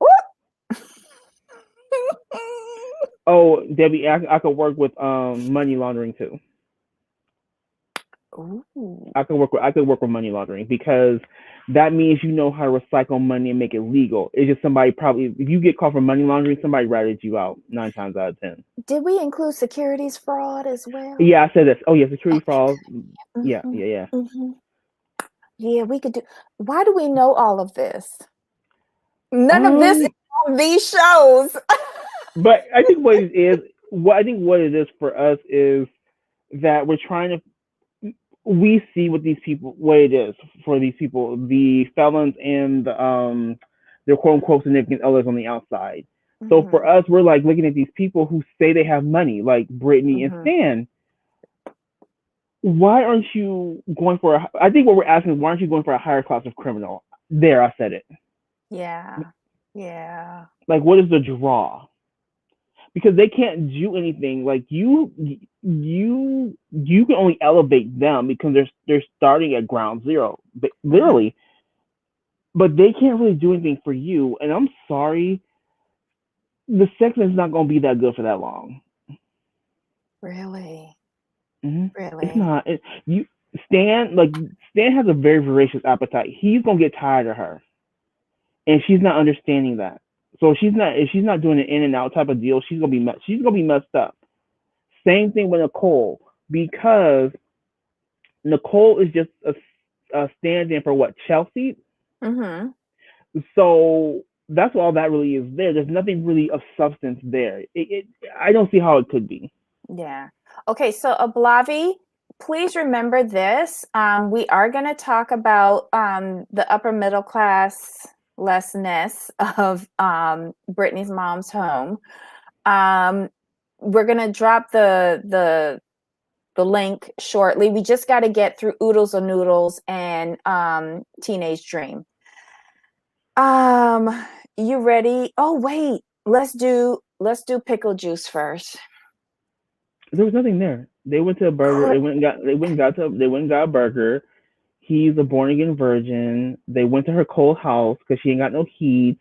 Oh, Debbie, I could work with money laundering too. Ooh. I could work with money laundering because that means you know how to recycle money and make it legal. It's just somebody probably if you get caught for money laundering, somebody ratted you out 9 times out of 10. Did we include securities fraud as well? Yeah, I said this. Oh yeah, security Okay. fraud. Yeah, Mm-hmm. yeah, yeah. Mm-hmm. Yeah, we could do. Why do we know all of this? None of this is Um, on these shows. but I think what it is for us is that we're trying to we see what it is for these people, the felons and their quote unquote significant others on the outside. So for Mhm, us, we're like looking at these people who say they have money, like Brittany and mhm. Stan. Why aren't you going for I think what we're asking is why aren't you going for a higher class of criminal? There, I said it. Yeah. Yeah. Like, what is the draw? Because they can't do anything. Like you can only elevate them because they're starting at ground zero, Mhm. literally. But they can't really do anything for you. And I'm sorry, the sex is not going to be that good for that long. Really? It's Really? not. You Stan has a very voracious appetite. He's gonna get tired of her, and she's not understanding that. So if she's not doing an in and out type of deal, she's gonna be messed up. Same thing with Nicolle because Nicolle is just a stand-in for what Chelsea. Mhm. So that's all that really is there. There's nothing really of substance there. I don't see how it could be. Yeah. Okay, so Ablavi, please remember this. We are going to talk about the upper middle class lessness of Brittany's mom's home. We're going to drop the link shortly. We just got to get through Oodles or Noodles and Teenage Dream. You ready? Oh wait, let's do pickle juice first. There was nothing there. They went to a burger. They went and got a burger. He's a born again virgin. They went to her cold house because she ain't got no heat,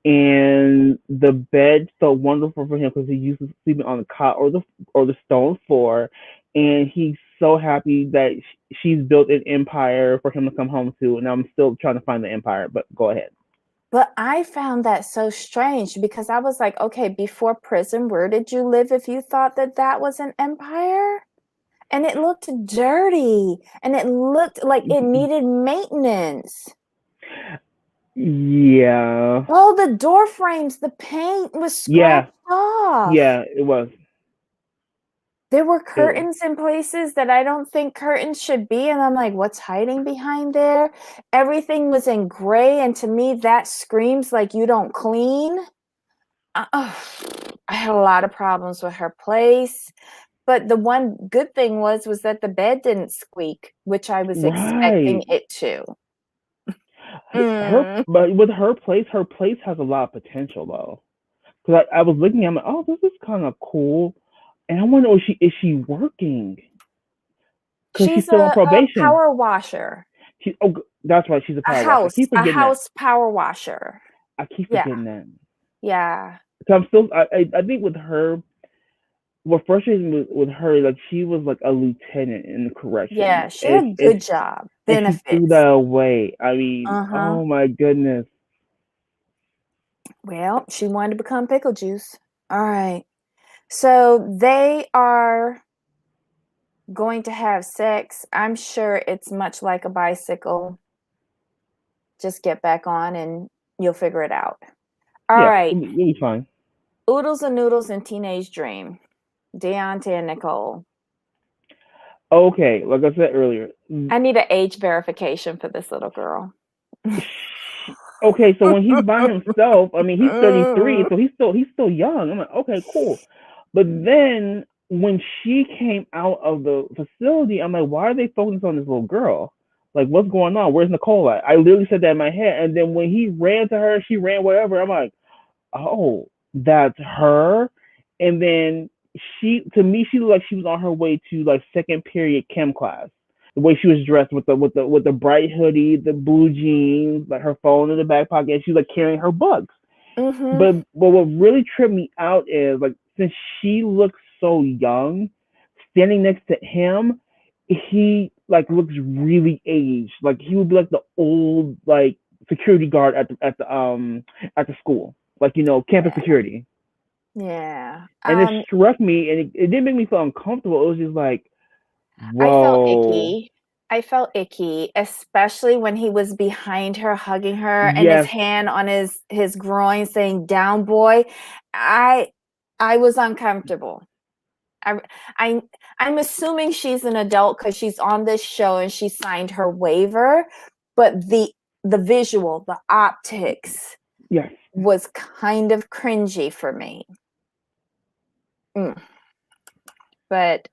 and the bed felt wonderful for him because he used to sleeping on the cot or the stone floor, and he's so happy that she's built an empire for him to come home to. And I'm still trying to find the empire, but go ahead. But I found that so strange because I was like, okay, before prison, where did you live if you thought that was an empire? And it looked dirty and it looked like it needed maintenance. Yeah. Oh, the door frames, the paint was scratched off. Yeah, it was. There were curtains in places that I don't think curtains should be. And I'm like, what's hiding behind there? Everything was in gray. And to me, that screams like you don't clean. I had a lot of problems with her place. But the one good thing was that the bed didn't squeak, which I was expecting it to. But with her place has a lot of potential though. Because I was looking at it, I'm like, oh, this is kind of cool. And I wonder, is she working? Because she's still on probation. A power washer. That's right. She's a power washer. A house power washer. I keep forgetting that. Yeah. I'm still. I think with her, what frustrated me with her, like she was like a lieutenant in the corrections. Yeah, she did a good job. Benefits. And she threw that away. I mean, oh my goodness. Well, she wanted to become pickle juice. All right. So they are going to have sex. I'm sure it's much like a bicycle. Just get back on and you'll figure it out. All right. You'll be fine. Oodles and Noodles and Teenage Dream. Deonte and Nicole. Okay, like I said earlier. I need an age verification for this little girl. Okay, so when he's by himself, I mean, he's 33, so he's still young. I'm like, okay, cool. But then when she came out of the facility, I'm like, why are they focusing on this little girl? Like, what's going on? Where's Nicolle at? I literally said that in my head. And then when he ran to her, she ran whatever. I'm like, oh, that's her. And then to me, she looked like she was on her way to like second period chem class. The way she was dressed with the bright hoodie, the blue jeans, like her phone in the back pocket, and she was like carrying her books. But what really tripped me out is like since she looks so young, standing next to him, he like looks really aged. Like he would be like the old like security guard at the school, like campus security. Yeah, and it struck me, and it didn't make me feel uncomfortable. It was just like, whoa. I felt icky, especially when he was behind her, hugging her, and his hand on his groin saying "down, boy." I was uncomfortable. I'm assuming she's an adult because she's on this show and she signed her waiver, but the visual, the optics, was kind of cringy for me. But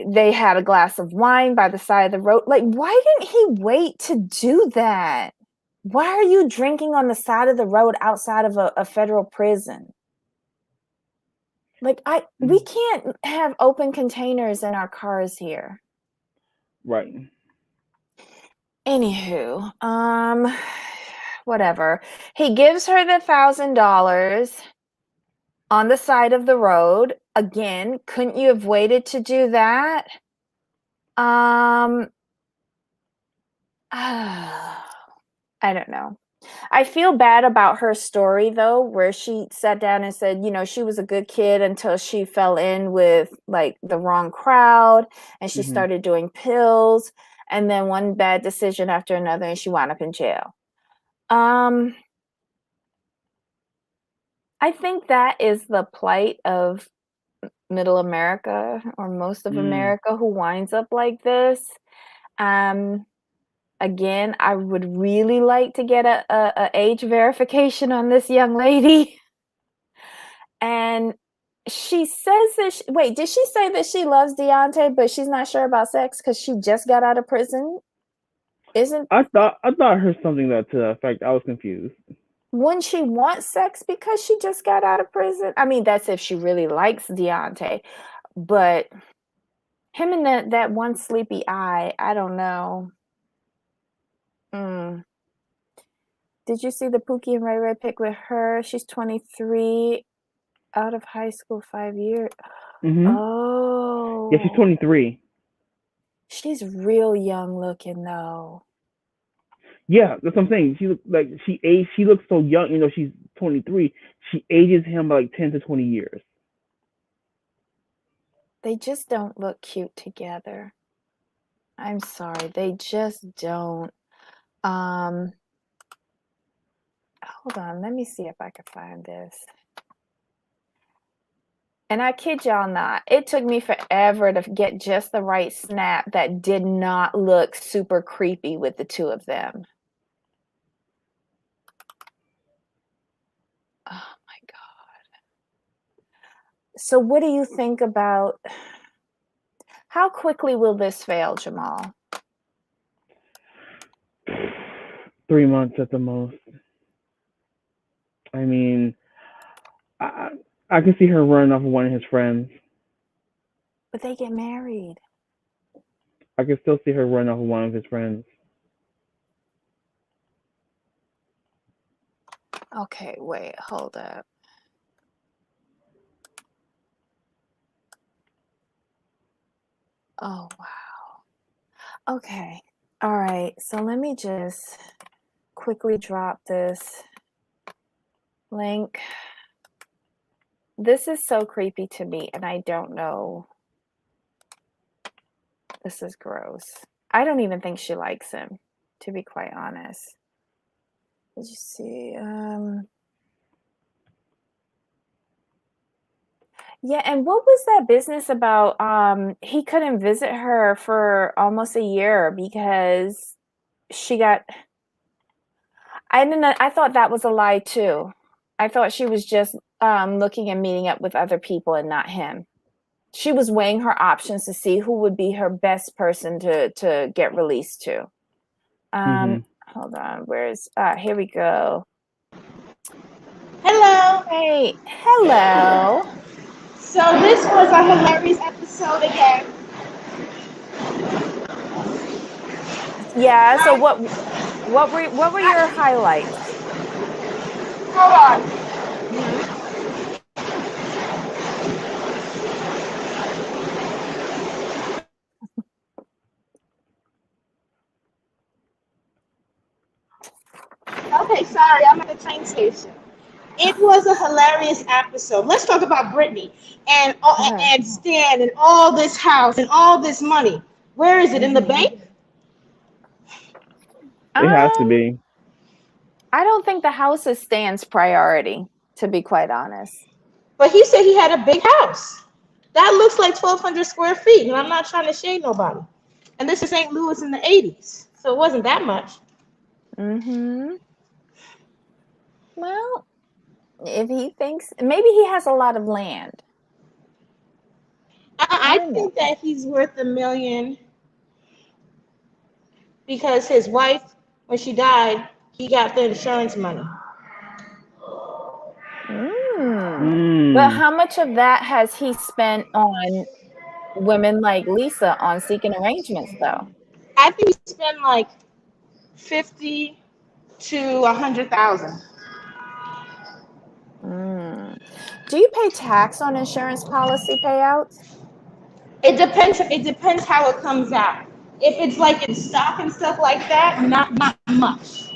they had a glass of wine by the side of the road. Like, why didn't he wait to do that? Why are you drinking on the side of the road outside of a federal prison? Like, we can't have open containers in our cars here. Right. Anywho, whatever. He gives her the $1,000 on the side of the road. Again, couldn't you have waited to do that? I don't know. I feel bad about her story though, where she sat down and said, she was a good kid until she fell in with like the wrong crowd and she started doing pills, and then one bad decision after another and she wound up in jail. I think that is the plight of middle America or most of America who winds up like this. Again, I would really like to get a age verification on this young lady. And she says that wait, did she say that she loves Deonte, but she's not sure about sex because she just got out of prison? I thought I heard something that to that effect. I was confused. Wouldn't she want sex because she just got out of prison? I mean, that's if she really likes Deonte, but him and that one sleepy eye, I don't know. Did you see the Pookie and Ray Ray pic with her? She's 23, out of high school 5 years. Oh. Yeah, she's 23. She's real young looking though. Yeah, that's what I'm saying. She she looks so young, she's 23. She ages him by like 10 to 20 years. They just don't look cute together. I'm sorry, they just don't. Hold on, let me see if I can find this. And I kid y'all not, it took me forever to get just the right snap that did not look super creepy with the two of them. Oh my God. So what do you think about, how quickly will this fail, Jamal? 3 months at the most. I mean, I can see her running off of one of his friends. But they get married. I can still see her running off of one of his friends. Okay, wait, hold up. Oh, wow. Okay. All right. So let me just quickly drop this link. This is so creepy to me, and I don't know. This is gross. I don't even think she likes him, to be quite honest. Did you see? Yeah, and what was that business about? He couldn't visit her for almost a year because she got. I didn't know. I thought that was a lie too. I thought she was just looking and meeting up with other people and not him. She was weighing her options to see who would be her best person to get released to. Hold on. Where's here we go. Hello. Hey, hello. So this was a hilarious episode again. Yeah. So what were your highlights? Hold on. Okay, sorry, I'm at the train station. It was a hilarious episode. Let's talk about Britney and Stan and all this house and all this money. Where is it? In the bank? It has to be. I don't think the house is Stan's priority, to be quite honest. But he said he had a big house. That looks like 1,200 square feet, and I'm not trying to shade nobody. And this is St. Louis in the 80s, so it wasn't that much. Well, if he thinks, maybe he has a lot of land. I think that he's worth $1 million because his wife, when she died, he got the insurance money. But how much of that has he spent on women like Lisa on seeking arrangements, though? I think he spent like 50 to 100,000. Do you pay tax on insurance policy payouts? It depends. It depends how it comes out. If it's like in stock and stuff like that, not much.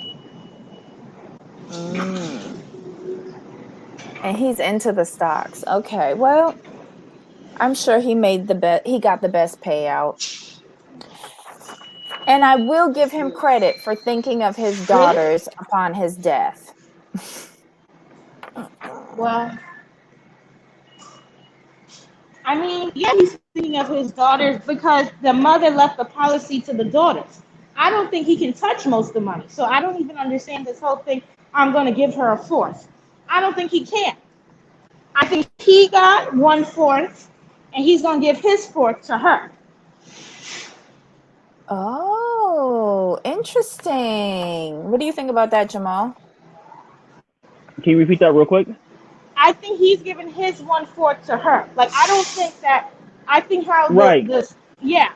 And he's into the stocks. Okay, well, I'm sure he made he got the best payout. And I will give him credit for thinking of his daughters upon his death. Well, I mean, yeah, he's thinking of his daughters because the mother left the policy to the daughters. I don't think he can touch most of the money. So I don't even understand this whole thing. I'm going to give her a fourth. I don't think he can. I think he got 1/4, and he's going to give his fourth to her. Oh, interesting. What do you think about that, Jamal? Can you repeat that real quick? I think he's giving his 1/4 to her. Like, I don't think that. I think how Right. this. Yeah.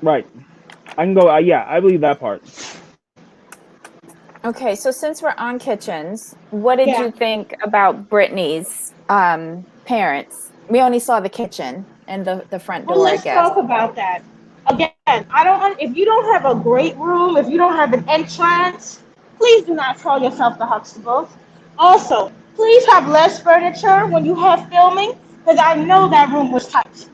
Right. I can go. Yeah, I believe that part. Okay, so since we're on kitchens, what did you think about Brittany's parents? We only saw the kitchen and the front door, Well, let's I guess. talk about that. Again, I don't. If you don't have a great room, if you don't have an entrance, please do not call yourself the Huxtables. Also, please have less furniture when you have filming, because I know that room was tight.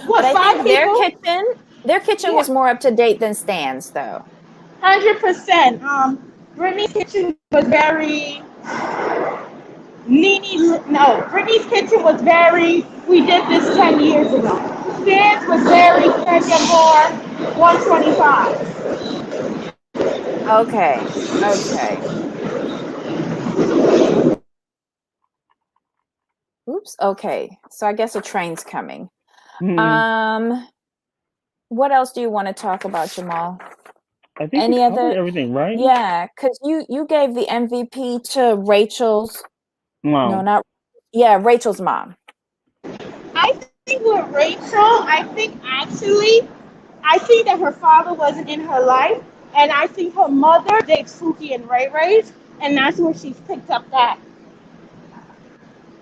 What, But I 5 think people? their kitchen was more up to date than Stan's, though. 100%. Brittany's kitchen was very Brittany's kitchen was very, we did this 10 years ago. Stan's was very more 125. Okay. Oops. Okay. So I guess a train's coming. What else do you want to talk about, Jamal? I think we covered everything, right? Yeah, because you gave the MVP to Rachel's. Mom. Rachel's mom. I think with Rachel, I think that her father wasn't in her life, and I think her mother dates Suki and Ray Ray's, and that's where she's picked up that.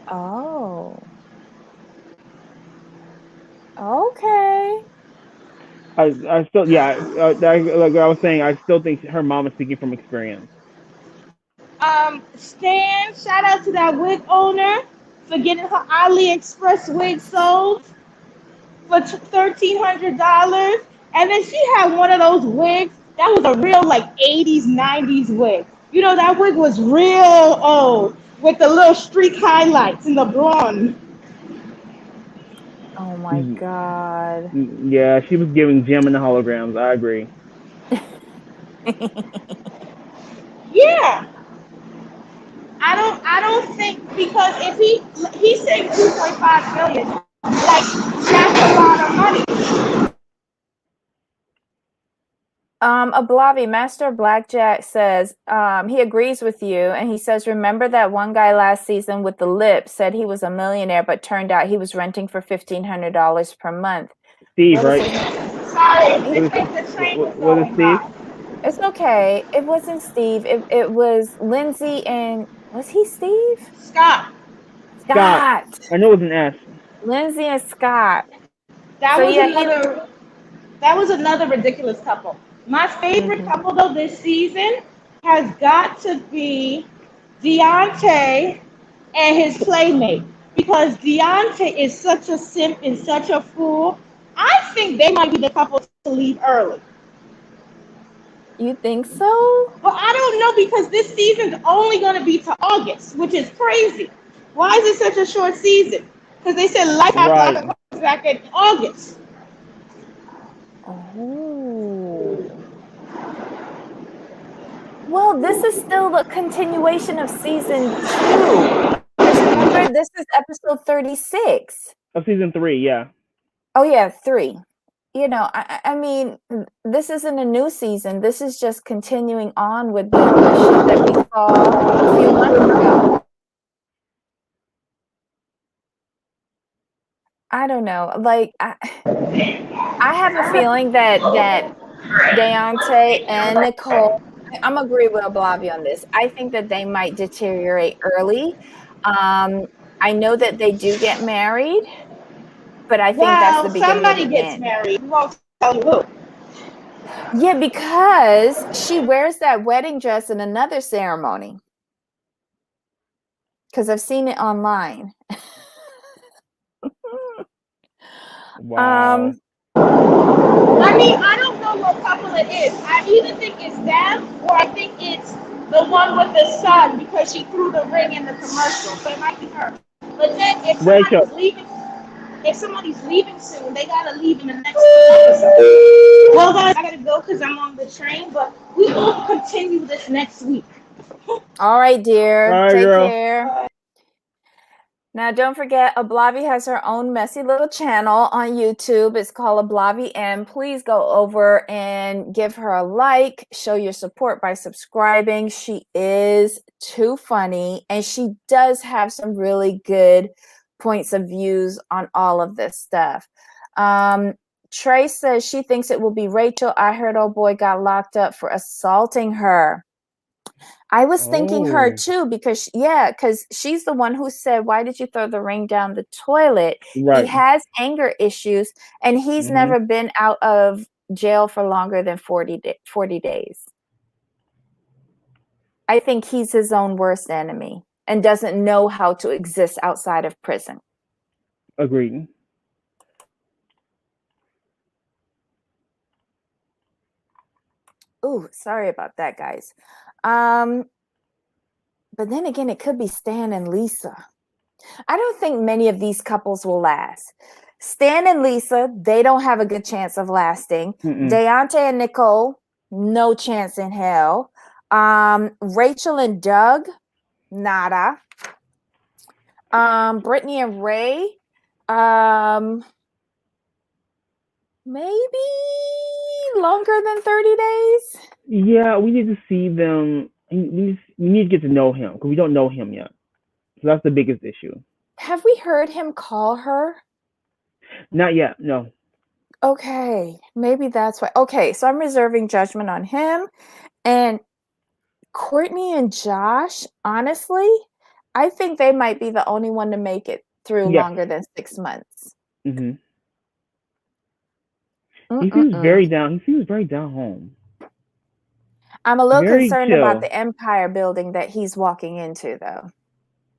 Oh. Okay. I still, like I was saying, I still think her mom is speaking from experience. Stan, shout out to that wig owner for getting her AliExpress wig sold for $1,300, and then she had one of those wigs that was a real like 80s, 90s wig. You know, that wig was real old with the little streak highlights and the blonde. Oh my God. Yeah, she was giving Jim and the holograms. I agree. Yeah. I don't think, because if he saved 2.5 million, like, that's a lot of money. Ablavi, Master Blackjack says he agrees with you, and he says, remember that one guy last season with the lip said he was a millionaire, but turned out he was renting for $1,500 per month. Steve, right? Sorry, what is Steve? It's okay. It wasn't Steve. It was Lindsay and was he Steve? Scott. I know it was an S. Lindsay and Scott. That was another ridiculous couple. My favorite couple though this season has got to be Deonte and his playmate, because Deonte is such a simp and such a fool. I think they might be the couple to leave early. You think so? Well, I don't know, because this season's only going to be to August, which is crazy. Why is it such a short season? Because they said life after comes back in August. Oh. Well, this is still the continuation of season 2. Remember, this is episode 36. Of season 3, yeah. Oh, yeah, 3. You know, I mean, this isn't a new season. This is just continuing on with the shit that we saw a few months ago. I don't know. Like, I have a feeling that Deontay and Nicole, I'm agree with Ablavi on this. I think that they might deteriorate early. I know that they do get married, but I think that's the beginning of the somebody gets married. We won't tell you who. Yeah, because she wears that wedding dress in another ceremony. Because I've seen it online. Wow. I mean, I don't know what couple it is. I either think it's them or I think it's the one with the son because she threw the ring in the commercial. So it might be her. But then Rachel. if somebody's leaving soon, they gotta leave in the next episode. Well, guys, I gotta go because I'm on the train. But we will continue this next week. All right, dear. All right, Take girl. care. Now, don't forget, Ablavi has her own messy little channel on YouTube. It's called Ablavi M. Please go over and give her a like. Show your support by subscribing. She is too funny, and she does have some really good points of views on all of this stuff. Trey says she thinks it will be Rachel. I heard old boy got locked up for assaulting her. I was thinking her too because she's the one who said, "Why did you throw the ring down the toilet?" Right. He has anger issues, and he's never been out of jail for longer than 40 days. I think he's his own worst enemy and doesn't know how to exist outside of prison. Agreed. Ooh, sorry about that, guys. But then again, it could be Stan and Lisa. I don't think many of these couples will last. Stan and Lisa, they don't have a good chance of lasting. Deonte and Nicole, no chance in hell. Rachel and Doug, nada. Brittany and Ray, maybe longer than 30 days. Yeah, we need to see them. We need to get to know him because we don't know him yet. So that's the biggest issue. Have we heard him call her? Not yet, no. Okay, maybe that's why. Okay, so I'm reserving judgment on him. And Courtney and Josh, honestly, I think they might be the only one to make it through longer than 6 months. He seems very down. He seems very down home. I'm a little concerned about the empire building that he's walking into, though.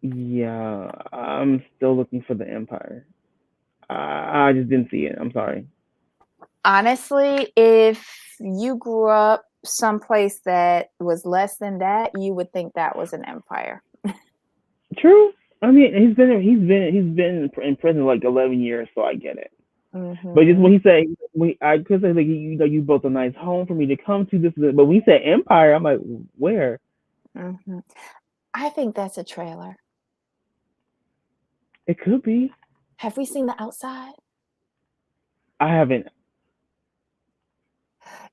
Yeah, I'm still looking for the empire. I just didn't see it. I'm sorry. Honestly, if you grew up someplace that was less than that, you would think that was an empire. True. I mean, he's been in prison like 11 years, so I get it. But just when he said, I could say like you built a nice home for me to come to. But when he said empire, I'm like, where? I think that's a trailer. It could be. Have we seen the outside? I haven't.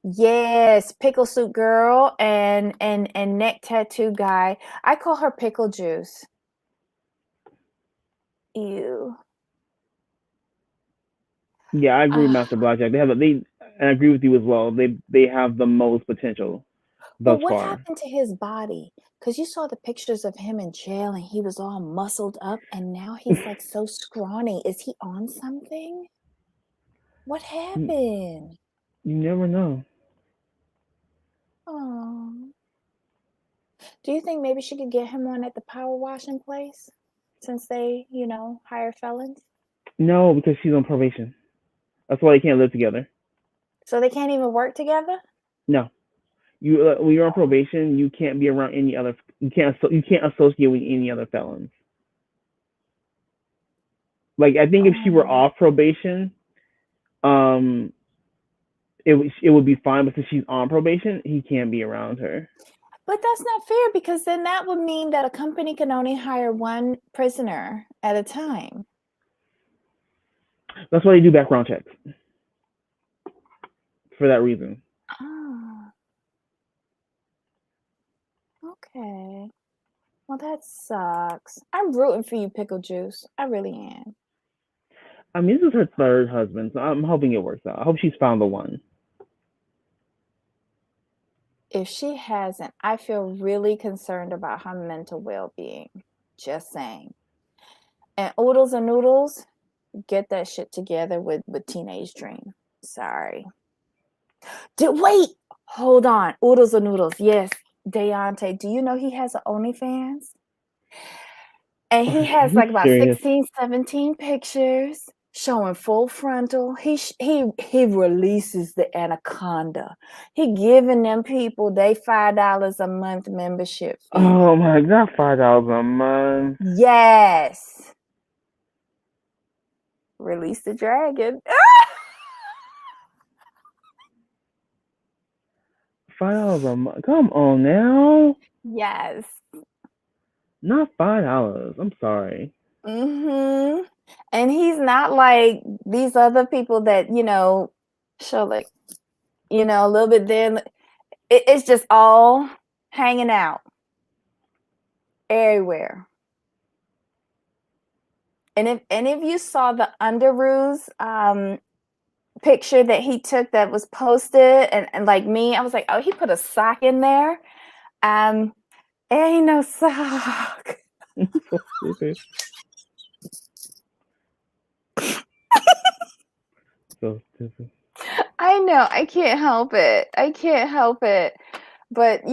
Yes, pickle suit girl and neck tattoo guy. I call her pickle juice. Ew. Yeah, I agree with Master Blackjack. And I agree with you as well. They have the most potential thus But what far. happened to his body? Because you saw the pictures of him in jail and he was all muscled up and now he's like so scrawny. Is he on something? What happened? You never know. Oh. Do you think maybe she could get him on at the power washing place since they, hire felons? No, because she's on probation. That's why they can't live together. So they can't even work together? No. When you're on probation, you can't be around any other. You can't associate with any other felons. Like I think if she were off probation, it would be fine. But since she's on probation, he can't be around her. But that's not fair because then that would mean that a company can only hire one prisoner at a time. That's why they do background checks. For that reason. Oh. Okay. Well, that sucks. I'm rooting for you, Pickle Juice. I really am. I mean, this is her third husband, so I'm hoping it works out. I hope she's found the one. If she hasn't, I feel really concerned about her mental well-being. Just saying. And Oodles and Noodles, get that shit together with Teenage Dream. Sorry. Wait, hold on. Oodles and Noodles, yes. Deonte, do you know he has an OnlyFans? And he has like about 16, 17 pictures. showing full frontal. He releases the anaconda. He giving them people they $5 a month membership fee. Oh my God, $5 a month. Yes. Release the dragon. $5 a month. Come on now. Yes. Not $5. I'm sorry. Mm-hmm. And he's not like these other people that, show like, a little bit there. It's just all hanging out everywhere. And if any of you saw the Underoos picture that he took that was posted, and like me, I was like, oh, he put a sock in there. Ain't no sock. So stupid. So stupid. I know. I can't help it. But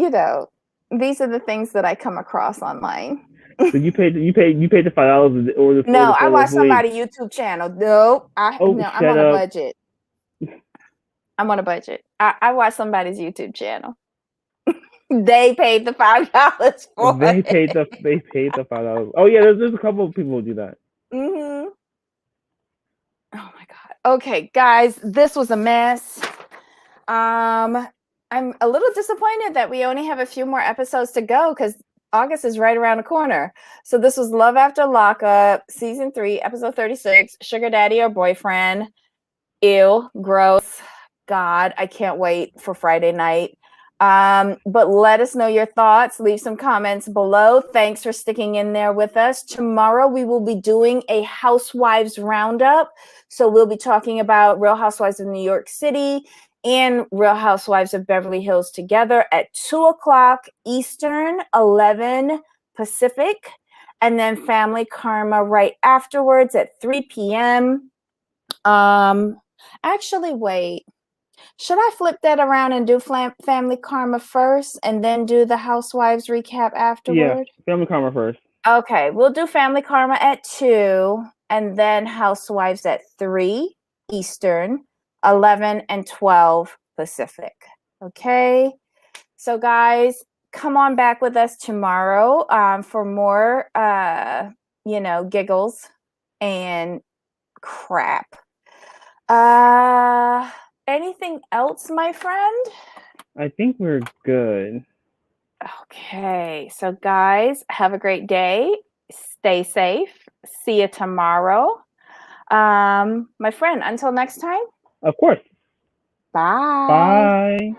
these are the things that I come across online. So you paid the $5 or the No, I watch wait. somebody's YouTube channel. No, I'm Shut on a up. budget. I'm on a budget. I watch somebody's YouTube channel. They paid the $5 for They it. paid the $5. Oh yeah, there's a couple of people who do that. Mm-hmm. Oh my God. Okay, guys, this was a mess. I'm a little disappointed that we only have a few more episodes to go because August is right around the corner. So this was Love After Lockup, season 3, episode 36, Sugar Daddy or Boyfriend. Ew, gross. God, I can't wait for Friday night. But let us know your thoughts. Leave some comments below. Thanks for sticking in there with us. Tomorrow we will be doing a Housewives Roundup. So we'll be talking about Real Housewives of New York City and Real Housewives of Beverly Hills together at 2:00 Eastern, 11 Pacific, and then Family Karma right afterwards at 3 p.m. Actually, wait. Should I flip that around and do Family Karma first and then do the Housewives recap afterward? Yeah, Family Karma first. Okay, we'll do Family Karma at 2 and then Housewives at 3 Eastern, 11 and 12 Pacific. Okay, so guys, come on back with us tomorrow for more, giggles and crap. Anything else, my friend? I think we're good. Okay, so guys, have a great day. Stay safe. See you tomorrow. My friend, until next time. Of course. Bye. Bye.